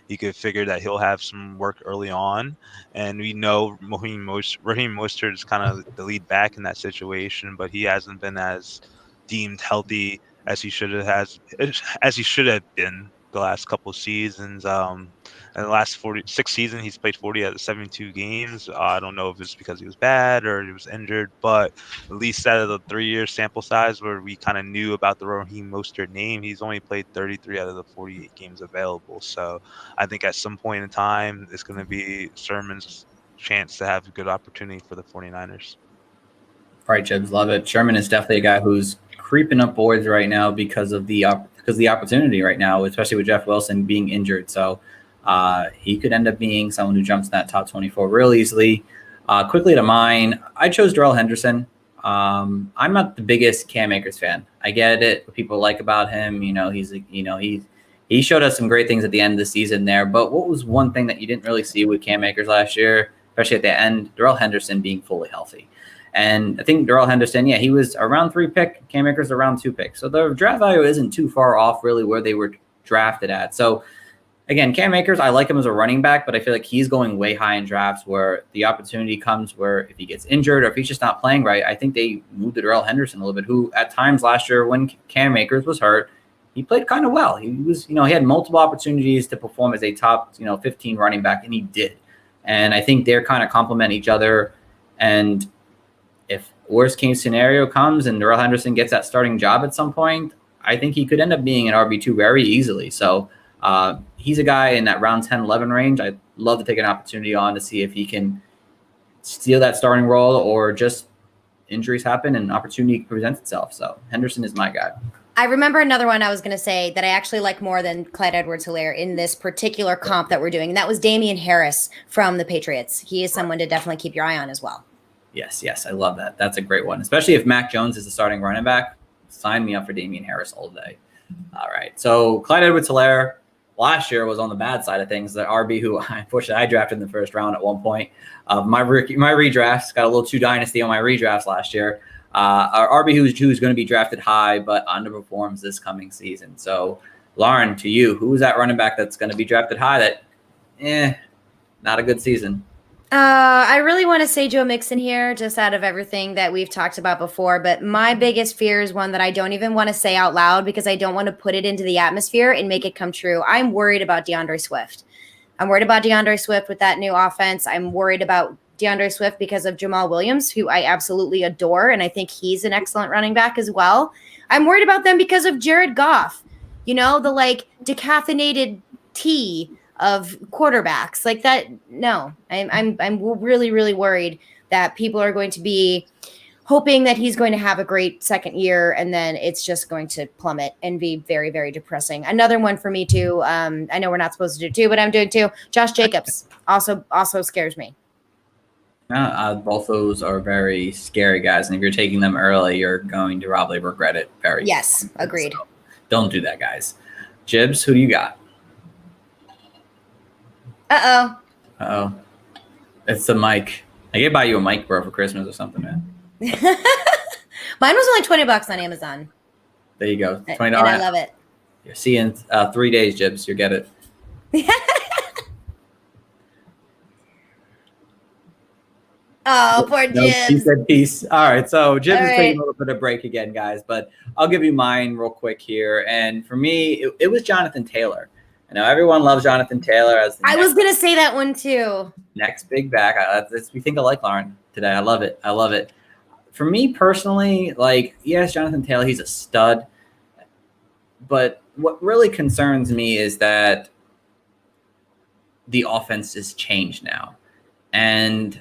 you could figure that he'll have some work early on. And we know Raheem Mostert is kind of the lead back in that situation, but he hasn't been as deemed healthy as he should have been the last couple of seasons. In the last 46 seasons, he's played 40 out of 72 games. I don't know if it's because he was bad or he was injured, but at least out of the 3-year sample size where we kind of knew about the Raheem Mostert name, he's only played 33 out of the 48 games available. So I think at some point in time, it's going to be Sherman's chance to have a good opportunity for the 49ers. Right, Jibs, love it. Sherman is definitely a guy who's creeping up boards right now because of the opportunity right now, especially with Jeff Wilson being injured. So he could end up being someone who jumps in that top 24 real easily. Quickly to mine, I chose Darrell Henderson. I'm not the biggest Cam Akers fan. I get it. What people like about him, he showed us some great things at the end of the season there. But what was one thing that you didn't really see with Cam Akers last year, especially at the end? Darrell Henderson being fully healthy. And I think Darrell Henderson, he was a round 3 pick. Cam Akers a round 2 pick. So the draft value isn't too far off really where they were drafted at. So again, Cam Akers, I like him as a running back, but I feel like he's going way high in drafts where the opportunity comes wwhere if he gets injured or if he's just not playing right, I think they moved to Darrell Henderson a little bit, who at times last year when Cam Akers was hurt, he played kind of well. He was, he had multiple opportunities to perform as a top, 15 running back, and he did. And I think they're kind of complement each other. And if worst case scenario comes and Darrell Henderson gets that starting job at some point, I think he could end up being an RB2 very easily. So he's a guy in that round 10, 11 range. I'd love to take an opportunity on to see if he can steal that starting role or just injuries happen and opportunity presents itself. So Henderson is my guy. I remember another one I was going to say that I actually like more than Clyde Edwards-Helaire in this particular comp that we're doing, and that was Damian Harris from the Patriots. He is someone to definitely keep your eye on as well. Yes, I love that. That's a great one, especially if Mac Jones is the starting running back. Sign me up for Damian Harris all day. All right, so Clyde Edwards-Helaire last year was on the bad side of things. The RB who unfortunately I drafted in the first round at one point. My redrafts got a little too dynasty on my redrafts last year. Our RB who's going to be drafted high but underperforms this coming season. So Lauren, to you, who is that running back that's going to be drafted high that, not a good season? I really want to say Joe Mixon here, just out of everything that we've talked about before. But my biggest fear is one that I don't even want to say out loud because I don't want to put it into the atmosphere and make it come true. I'm worried about DeAndre Swift. I'm worried about DeAndre Swift with that new offense. I'm worried about DeAndre Swift because of Jamal Williams, who I absolutely adore, and I think he's an excellent running back as well. I'm worried about them because of Jared Goff, the decaffeinated tea of quarterbacks like that. No, I'm really, really worried that people are going to be hoping that he's going to have a great second year, and then it's just going to plummet and be very, very depressing. Another one for me too. I know we're not supposed to do two, but I'm doing two. Josh Jacobs also scares me. Both those are very scary guys, and if you're taking them early, you're going to probably regret it very. Yes, agreed. So don't do that, guys. Jibs, who do you got? Uh-oh. It's the mic. I could buy you a mic, bro, for Christmas or something, man. Mine was only $20 on Amazon. There you go. $20. And I love it. You're seeing 3 days, Jibs. You'll get it. Oh, poor Jibs. No, he said peace. All right, so Jibs is taking a little bit of break again, guys, but I'll give you mine real quick here. And for me, it was Jonathan Taylor. I know everyone loves Jonathan Taylor as I was going to say that one too. Next big back. We think alike, Lauren, today. I love it. For me personally, yes, Jonathan Taylor, he's a stud. But what really concerns me is that the offense has changed now. And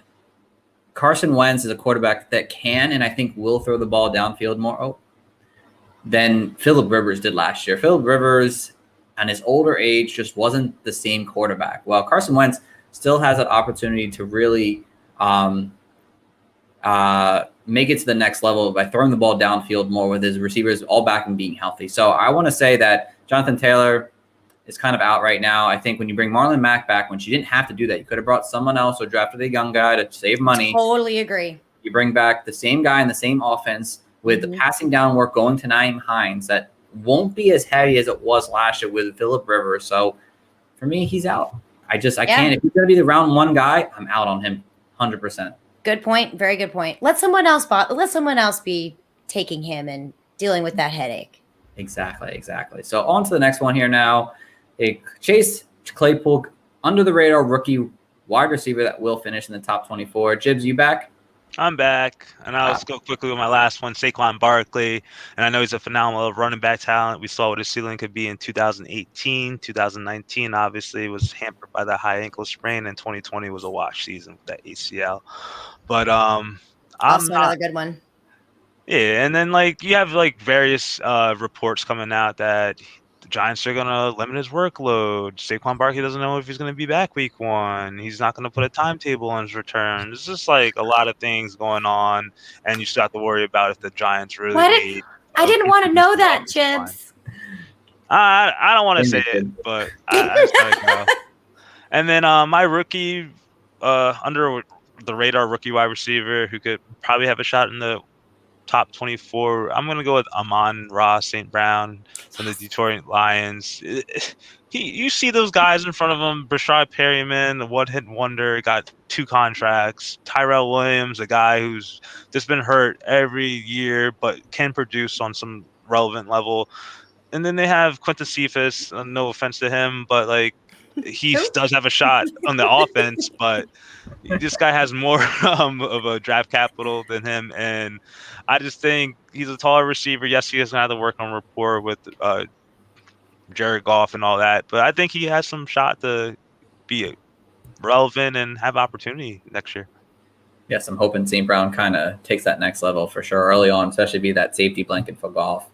Carson Wentz is a quarterback that can and I think will throw the ball downfield more than Phillip Rivers did last year. Phillip Rivers, at his older age, just wasn't the same quarterback. Well, Carson Wentz still has that opportunity to really make it to the next level by throwing the ball downfield more with his receivers all back and being healthy. So I want to say that Jonathan Taylor is kind of out right now. I think when you bring Marlon Mack back, when she didn't have to do that, you could have brought someone else or drafted a young guy to save money. Totally agree. You bring back the same guy in the same offense with the passing down work going to Naeem Hines that won't be as heavy as it was last year with Phillip Rivers. So for me, he's out. I can't. If he's going to be the round one guy, I'm out on him 100%. Good point. Very good point. Let someone else be taking him and dealing with that headache. Exactly. So on to the next one here now. A Chase Claypool, under the radar rookie wide receiver that will finish in the top 24. Jibs, you back? I'm back, and I'll just go quickly with my last one, Saquon Barkley. And I know he's a phenomenal running back talent. We saw what his ceiling could be in 2018. 2019, obviously, was hampered by that high ankle sprain, and 2020 was a wash season with that ACL. But Also another good one. Yeah, and then you have various reports coming out that the Giants are gonna limit his workload. Saquon Barkley doesn't know if he's gonna be back week 1. He's not gonna put a timetable on his return. There's just a lot of things going on, and you still have to worry about if the Giants really need. I didn't want to know that, Jibs. I don't want to say it, but I just gotta go. And then my rookie, under the radar rookie wide receiver who could probably have a shot in the top 24. I'm going to go with Amon-Ra St. Brown from the Detroit Lions. You see those guys in front of him, Brashad Perryman, the one-hit wonder, got 2 contracts. Tyrell Williams, a guy who's just been hurt every year but can produce on some relevant level. And then they have Quintus Cephas, no offense to him, but he does have a shot on the offense, but this guy has more of a draft capital than him, and I just think he's a taller receiver. Yes, he has to have to work on rapport with Jared Goff and all that, but I think he has some shot to be relevant and have opportunity next year. Yes, I'm hoping St. Brown kind of takes that next level for sure early on, especially be that safety blanket for Goff.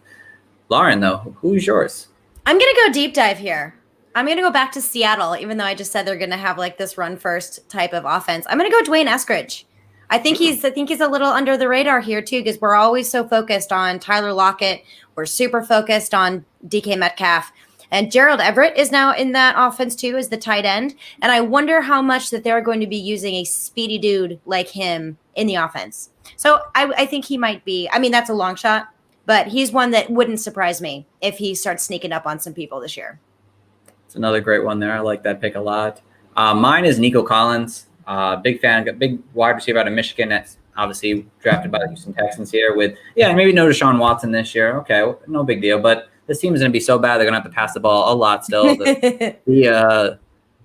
Lauren, though, who's yours? I'm going to go deep dive here. I'm going to go back to Seattle, even though I just said they're going to have this run first type of offense. I'm going to go Dwayne Eskridge. I think he's a little under the radar here too, because we're always so focused on Tyler Lockett. We're super focused on DK Metcalf, and Gerald Everett is now in that offense too as the tight end. And I wonder how much that they're going to be using a speedy dude like him in the offense. So I think he might be, that's a long shot, but he's one that wouldn't surprise me if he starts sneaking up on some people this year. It's another great one there. I like that pick a lot. Mine is Nico Collins. Big fan, got big wide receiver out of Michigan. That's obviously drafted by the Houston Texans here with, maybe no Deshaun Watson this year. Okay, no big deal. But this team is going to be so bad, they're going to have to pass the ball a lot still. The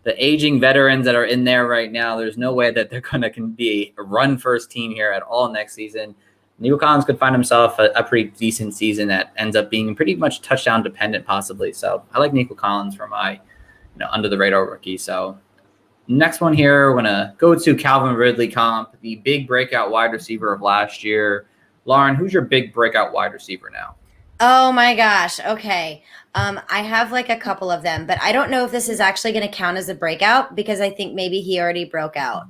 aging veterans that are in there right now, there's no way that they're going to be a run-first team here at all next season. Nico Collins could find himself a pretty decent season that ends up being pretty much touchdown dependent possibly. So I like Nico Collins for my under the radar rookie. So next one here, we're going to go to Calvin Ridley comp, the big breakout wide receiver of last year. Lauren, who's your big breakout wide receiver now? Oh my gosh. Okay. I have a couple of them, but I don't know if this is actually going to count as a breakout because I think maybe he already broke out.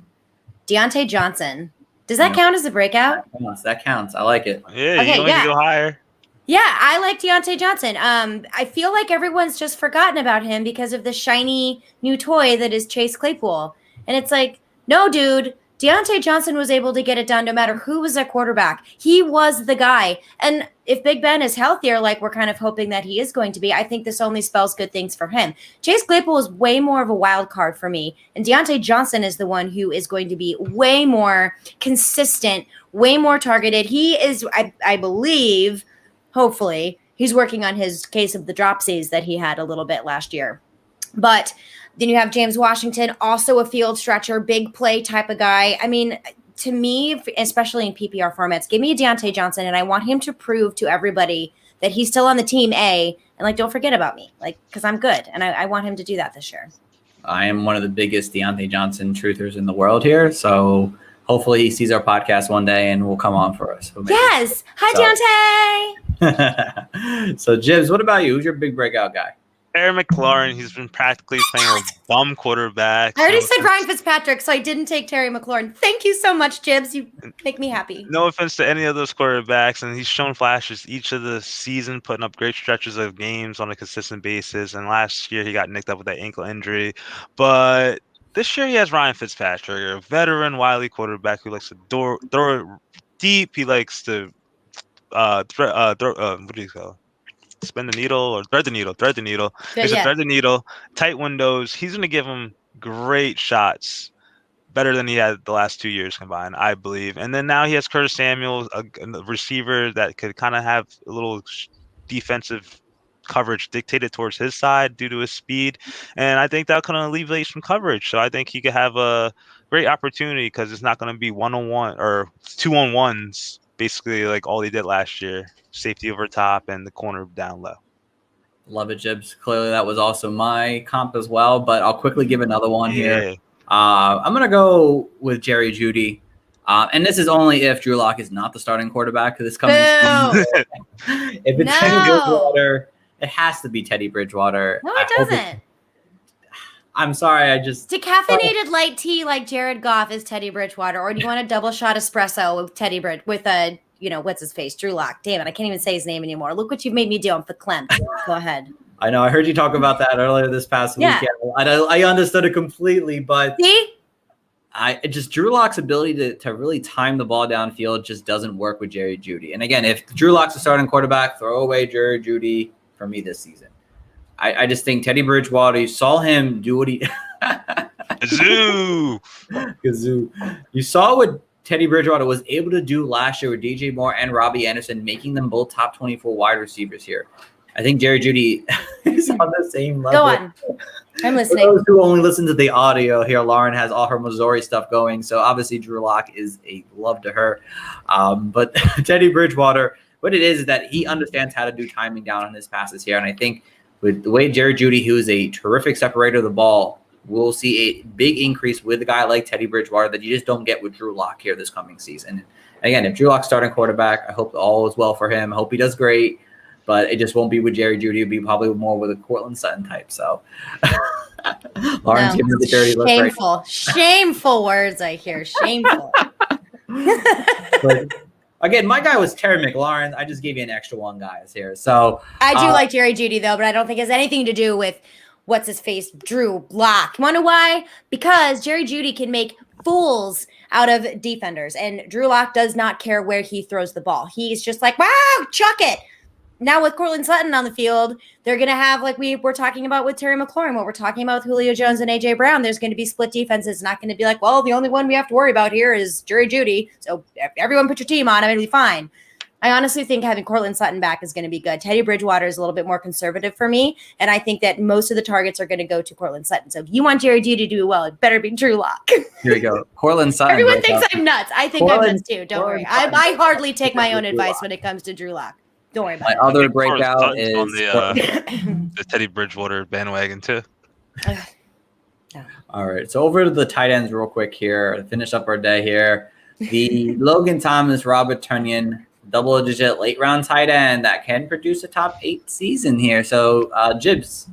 Deontay Johnson. Does that count as a breakout? That counts. I like it. Yeah, okay, you want to go higher. Yeah, I like Deontay Johnson. I feel like everyone's just forgotten about him because of the shiny new toy that is Chase Claypool. And it's no, dude, Deontay Johnson was able to get it done no matter who was at quarterback. He was the guy. And if Big Ben is healthier, we're kind of hoping that he is going to be, I think this only spells good things for him. Chase Claypool is way more of a wild card for me. And Deontay Johnson is the one who is going to be way more consistent, way more targeted. He is, I believe, hopefully, he's working on his case of the dropsies that he had a little bit last year. But then you have James Washington, also a field stretcher, big play type of guy. To me, especially in PPR formats, give me a Deontay Johnson, and I want him to prove to everybody that he's still on the team A, and don't forget about me, because I'm good, and I want him to do that this year. I am one of the biggest Deontay Johnson truthers in the world here, so hopefully he sees our podcast one day and will come on for us. Yes. Hi, Deontay. So, Jibs, what about you? Who's your big breakout guy? Terry McLaurin, he's been practically playing a bum quarterback. I already said Ryan Fitzpatrick, so I didn't take Terry McLaurin. Thank you so much, Jibs. You make me happy. No offense to any of those quarterbacks, and he's shown flashes each of the season, putting up great stretches of games on a consistent basis. And last year he got nicked up with that ankle injury, but this year he has Ryan Fitzpatrick, a veteran, wily quarterback who likes to throw it deep. He likes to what do you call it? Spin the needle or thread the needle. Thread the needle. He's a thread the needle. Tight windows. He's going to give him great shots, better than he had the last 2 years combined, I believe. And then now he has Curtis Samuel, a receiver that could kind of have a little defensive coverage dictated towards his side due to his speed, and I think that can alleviate some coverage. So I think he could have a great opportunity because it's not going to be 1-on-1 or 2-on-1s, basically like all he did last year. Safety over top and the corner down low. Love it, Jibs. Clearly that was also my comp as well, but I'll quickly give another one here. I'm going to go with Jerry Jeudy. And this is only if Drew Lock is not the starting quarterback for this coming season. If it's Teddy Bridgewater, it has to be Teddy Bridgewater. No, it doesn't. I'm sorry, Decaffeinated light tea like Jared Goff is Teddy Bridgewater, or do you want a double shot espresso with a what's his face, Drew Lock? Damn it, I can't even say his name anymore. Look what you've made me do. I'm verklempt. Go ahead. I know. I heard you talk about that earlier this past weekend. I understood it completely, but see, Drew Lock's ability to really time the ball downfield just doesn't work with Jerry Jeudy. And again, if Drew Lock's the starting quarterback, throw away Jerry Jeudy for me this season. I just think Teddy Bridgewater, you saw him do what he Kazoo. You saw what Teddy Bridgewater was able to do last year with DJ Moore and Robbie Anderson, making them both top 24 wide receivers here. I think Jerry Jeudy is on the same level. Go on. I'm listening. For those who only listen to the audio here, Lauren has all her Missouri stuff going. So obviously Drew Lock is a love to her. But Teddy Bridgewater, what it is that he understands how to do timing down on his passes here. And I think with the way Jerry Jeudy, who is a terrific separator of the ball, we'll see a big increase with a guy like Teddy Bridgewater that you just don't get with Drew Lock here this coming season. And again, if Drew Lock's starting quarterback, I hope all is well for him. I hope he does great. But it just won't be with Jerry Jeudy. It'll be probably more with a Cortland Sutton type. So, Lauren's giving me the dirty look. Shameful, shameful words I hear. Shameful. But again, my guy was Terry McLaurin. I just gave you an extra one, guys, here. So I do like Jerry Jeudy though, but I don't think it has anything to do with what's his face, Drew Lock. You want to know why? Because Jerry Jeudy can make fools out of defenders, and Drew Lock does not care where he throws the ball. He's just like, wow, chuck it. Now with Cortland Sutton on the field, they're going to have, like we were talking about with Terry McLaurin, what we're talking about with Julio Jones and A.J. Brown, there's going to be split defenses. It's not going to be like, well, the only one we have to worry about here is Jerry Jeudy. So everyone put your team on him, it'll be fine. I honestly think having Cortland Sutton back is going to be good. Teddy Bridgewater is a little bit more conservative for me, and I think that most of the targets are going to go to Cortland Sutton. So if you want Jerry Jeudy to do well, it better be Drew Lock. Here we go. Cortland Sutton. Everyone thinks I'm nuts. I think I'm nuts too. Don't worry. I hardly take my own advice when it comes to Drew Lock. Don't worry about it. My other breakout is on the Teddy Bridgewater bandwagon too. All right, so over to the tight ends real quick here to finish up our day here. The Logan Thomas, Robert Tonyan, double-digit late-round tight end that can produce a top 8 season here. So, Jibs,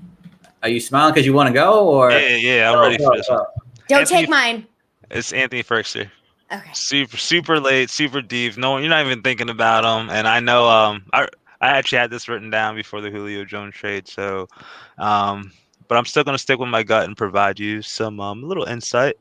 are you smiling because you want to go? Or Yeah, I'm ready for this one. Don't take mine. It's Anthony Ferguson. Okay. Super late, super deep. No, you're not even thinking about him. And I know I actually had this written down before the Julio Jones trade. So, but I'm still gonna stick with my gut and provide you some little insight.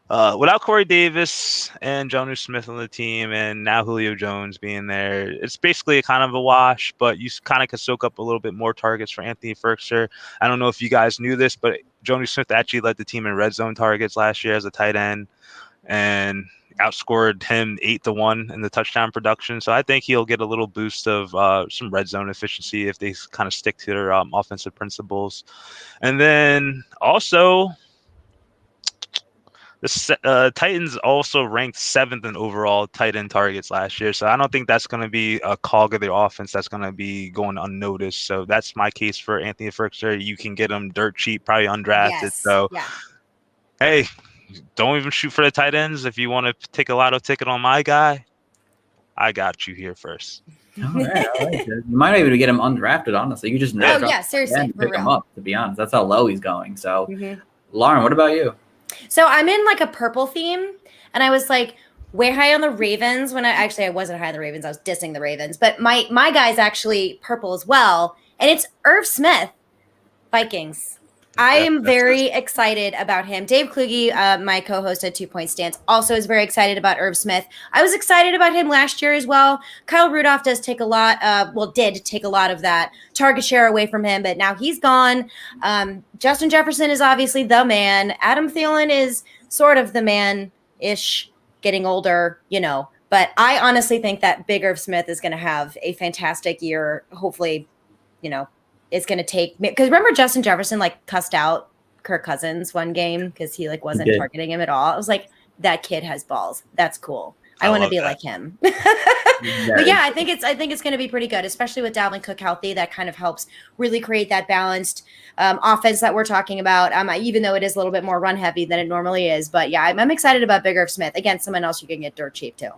Without Corey Davis and Jonnu Smith on the team, and now Julio Jones being there, it's basically kind of a wash. But you kind of can soak up a little bit more targets for Anthony Ferguson. I don't know if you guys knew this, but Jonnu Smith actually led the team in red zone targets last year as a tight end, and outscored him 8-1 in the touchdown production. So I think he'll get a little boost of some red zone efficiency if they kind of stick to their offensive principles. And then also, the Titans also ranked 7th in overall tight end targets last year. So I don't think that's going to be a cog of their offense that's going to be going unnoticed. So that's my case for Anthony Ferguson. You can get him dirt cheap, probably undrafted. Yes. So, yeah. Hey, don't even shoot for the tight ends. If you want to take a lotto ticket on my guy, I got you here first. All right. You might even get him undrafted, honestly. You just never seriously, for pick him real. up, to be honest. That's how low he's going. So, Mhm. Lauren, what about you? So I'm in like a purple theme, and I was like way high on the Ravens when I wasn't high on the Ravens. I was dissing the Ravens, but my guy's actually purple as well, and it's Irv Smith, Vikings. I am very excited about him. Dave Kluge, my co-host at 2 Point Stance, also is very excited about Irv Smith. I was excited about him last year as well. Kyle Rudolph did take a lot of that target share away from him, but now he's gone. Justin Jefferson is obviously the man. Adam Thielen is sort of the man-ish, getting older, But I honestly think that Big Irv Smith is going to have a fantastic year. Hopefully, it's going to take – because remember Justin Jefferson, cussed out Kirk Cousins one game because he, wasn't targeting him at all. I was like, that kid has balls. That's cool. I want to be like him. But yeah, I think it's going to be pretty good, especially with Dalvin Cook healthy. That kind of helps really create that balanced offense that we're talking about, even though it is a little bit more run heavy than it normally is. But yeah, I'm excited about Big Irv Smith. Again, someone else you can get dirt cheap too.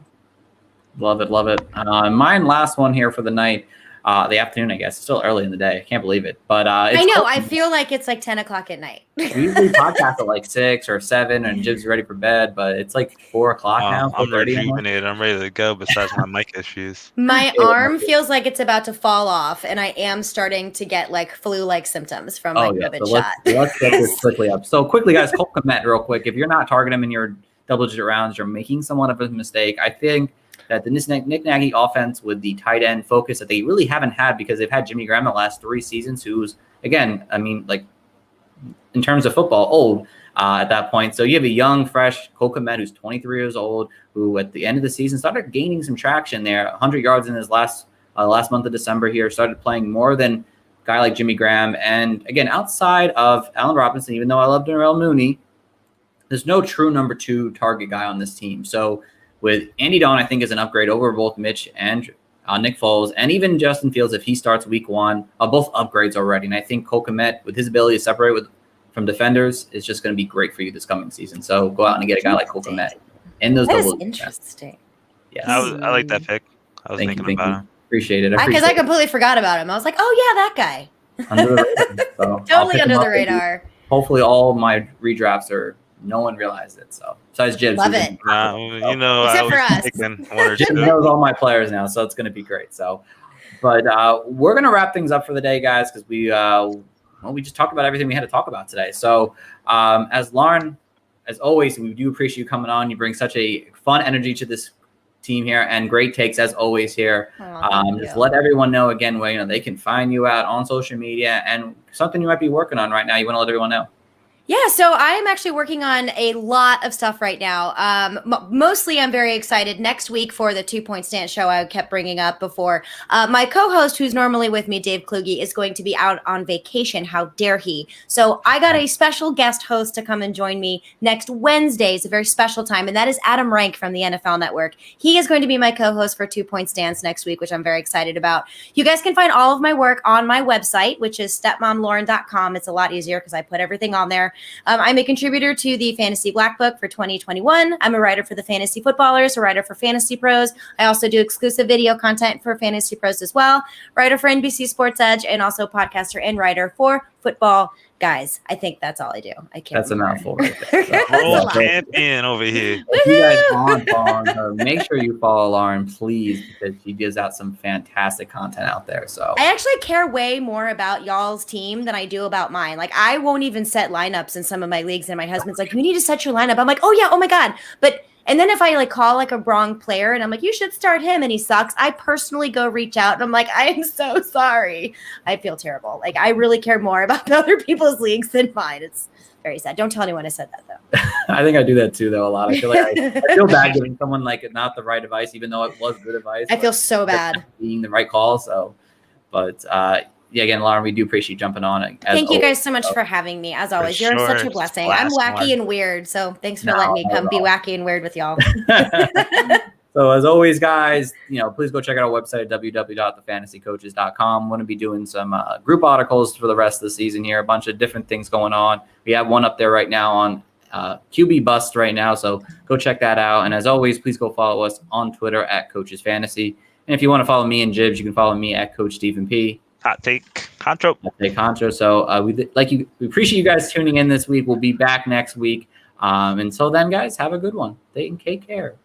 Love it. Mine last one here for the night. The afternoon, I guess. It's still early in the day. I can't believe it. But I know. I feel like it's 10 o'clock at night. We usually podcast at 6 or 7 and Jib's ready for bed, but it's 4 o'clock now. I'm rejuvenated. I'm ready to go besides my mic issues. My arm feels like it's about to fall off, and I am starting to get flu-like symptoms from my COVID shot. Let's get this quickly up. So quickly, guys, Cole Kmet real quick. If you're not targeting him in your double-digit rounds, you're making somewhat of a mistake. I think that the Nick Nagy offense with the tight end focus that they really haven't had because they've had Jimmy Graham the last 3 seasons, who's, again, in terms of football, old at that point. So you have a young, fresh Cole Kmet who's 23 years old, who at the end of the season started gaining some traction there, 100 yards in his last month of December here, started playing more than a guy like Jimmy Graham. And again, outside of Allen Robinson, even though I love Darrell Mooney, there's no true number 2 target guy on this team. So with Andy Dalton, I think is an upgrade over both Mitch and Nick Foles, and even Justin Fields if he starts week 1, both upgrades already. And I think Cole Kmet, with his ability to separate from defenders, is just going to be great for you this coming season. So go out and get a guy like Cole Kmet in those doubles. That is interesting. Yes. I like that pick. I was thinking about him. Appreciate it. Because I completely forgot about him. I was like, oh, yeah, that guy. Under the radar. So totally under the radar. Hopefully all my redrafts no one realized it. So besides Jibs. Love it. Except for us. One or two. Jibs knows all my players now, so it's going to be great. So, but we're going to wrap things up for the day, guys, because we just talked about everything we had to talk about today. So as Lauren, as always, we do appreciate you coming on. You bring such a fun energy to this team here and great takes as always here. Just let everyone know again where they can find you out on social media and something you might be working on right now. You want to let everyone know? Yeah, so I am actually working on a lot of stuff right now. Mostly I'm very excited next week for the 2 Point Stance show I kept bringing up before. My co-host, who's normally with me, Dave Kluge, is going to be out on vacation. How dare he? So I got a special guest host to come and join me next Wednesday. It's a very special time, and that is Adam Rank from the NFL Network. He is going to be my co-host for 2 Point Stance next week, which I'm very excited about. You guys can find all of my work on my website, which is stepmomlauren.com. It's a lot easier because I put everything on there. I'm a contributor to the Fantasy Black Book for 2021. I'm a writer for the Fantasy Footballers, a writer for Fantasy Pros. I also do exclusive video content for Fantasy Pros as well. Writer for NBC Sports Edge, and also podcaster and writer for Football Guys. I think that's all I do. I can't. That's remember. a mouthful right there. Oh, champion over here. If you guys aren't following her, make sure you follow Lauren, please, because she gives out some fantastic content out there. So I actually care way more about y'all's team than I do about mine. I won't even set lineups in some of my leagues, and my husband's like, "You need to set your lineup." I'm like, "Oh yeah, oh my god!" And then if I call a wrong player and I'm like, "You should start him," and he sucks, I personally go reach out and I'm like, "I am so sorry." I feel terrible. I really care more about other people's leagues than mine. It's very sad. Don't tell anyone I said that though. I think I do that too, though, a lot. I feel like I feel bad giving someone not the right advice, even though it was good advice. I feel so bad. Being the right call. So, but yeah, again, Lauren, we do appreciate you jumping on. Thank you guys so much for having me. As always, you're such a blessing. I'm wacky and weird, so thanks for letting me come be wacky and weird with y'all. So as always, guys, please go check out our website, www.thefantasycoaches.com. I'm going to be doing some group articles for the rest of the season here, a bunch of different things going on. We have one up there right now on QB bust right now. So go check that out. And as always, please go follow us on Twitter at Coaches Fantasy. And if you want to follow me and Jibs, you can follow me at Coach Stephen P. Hot take, Contro. Hot take, Contro. So we appreciate you guys tuning in this week. We'll be back next week. Until then, guys, have a good one. Take care.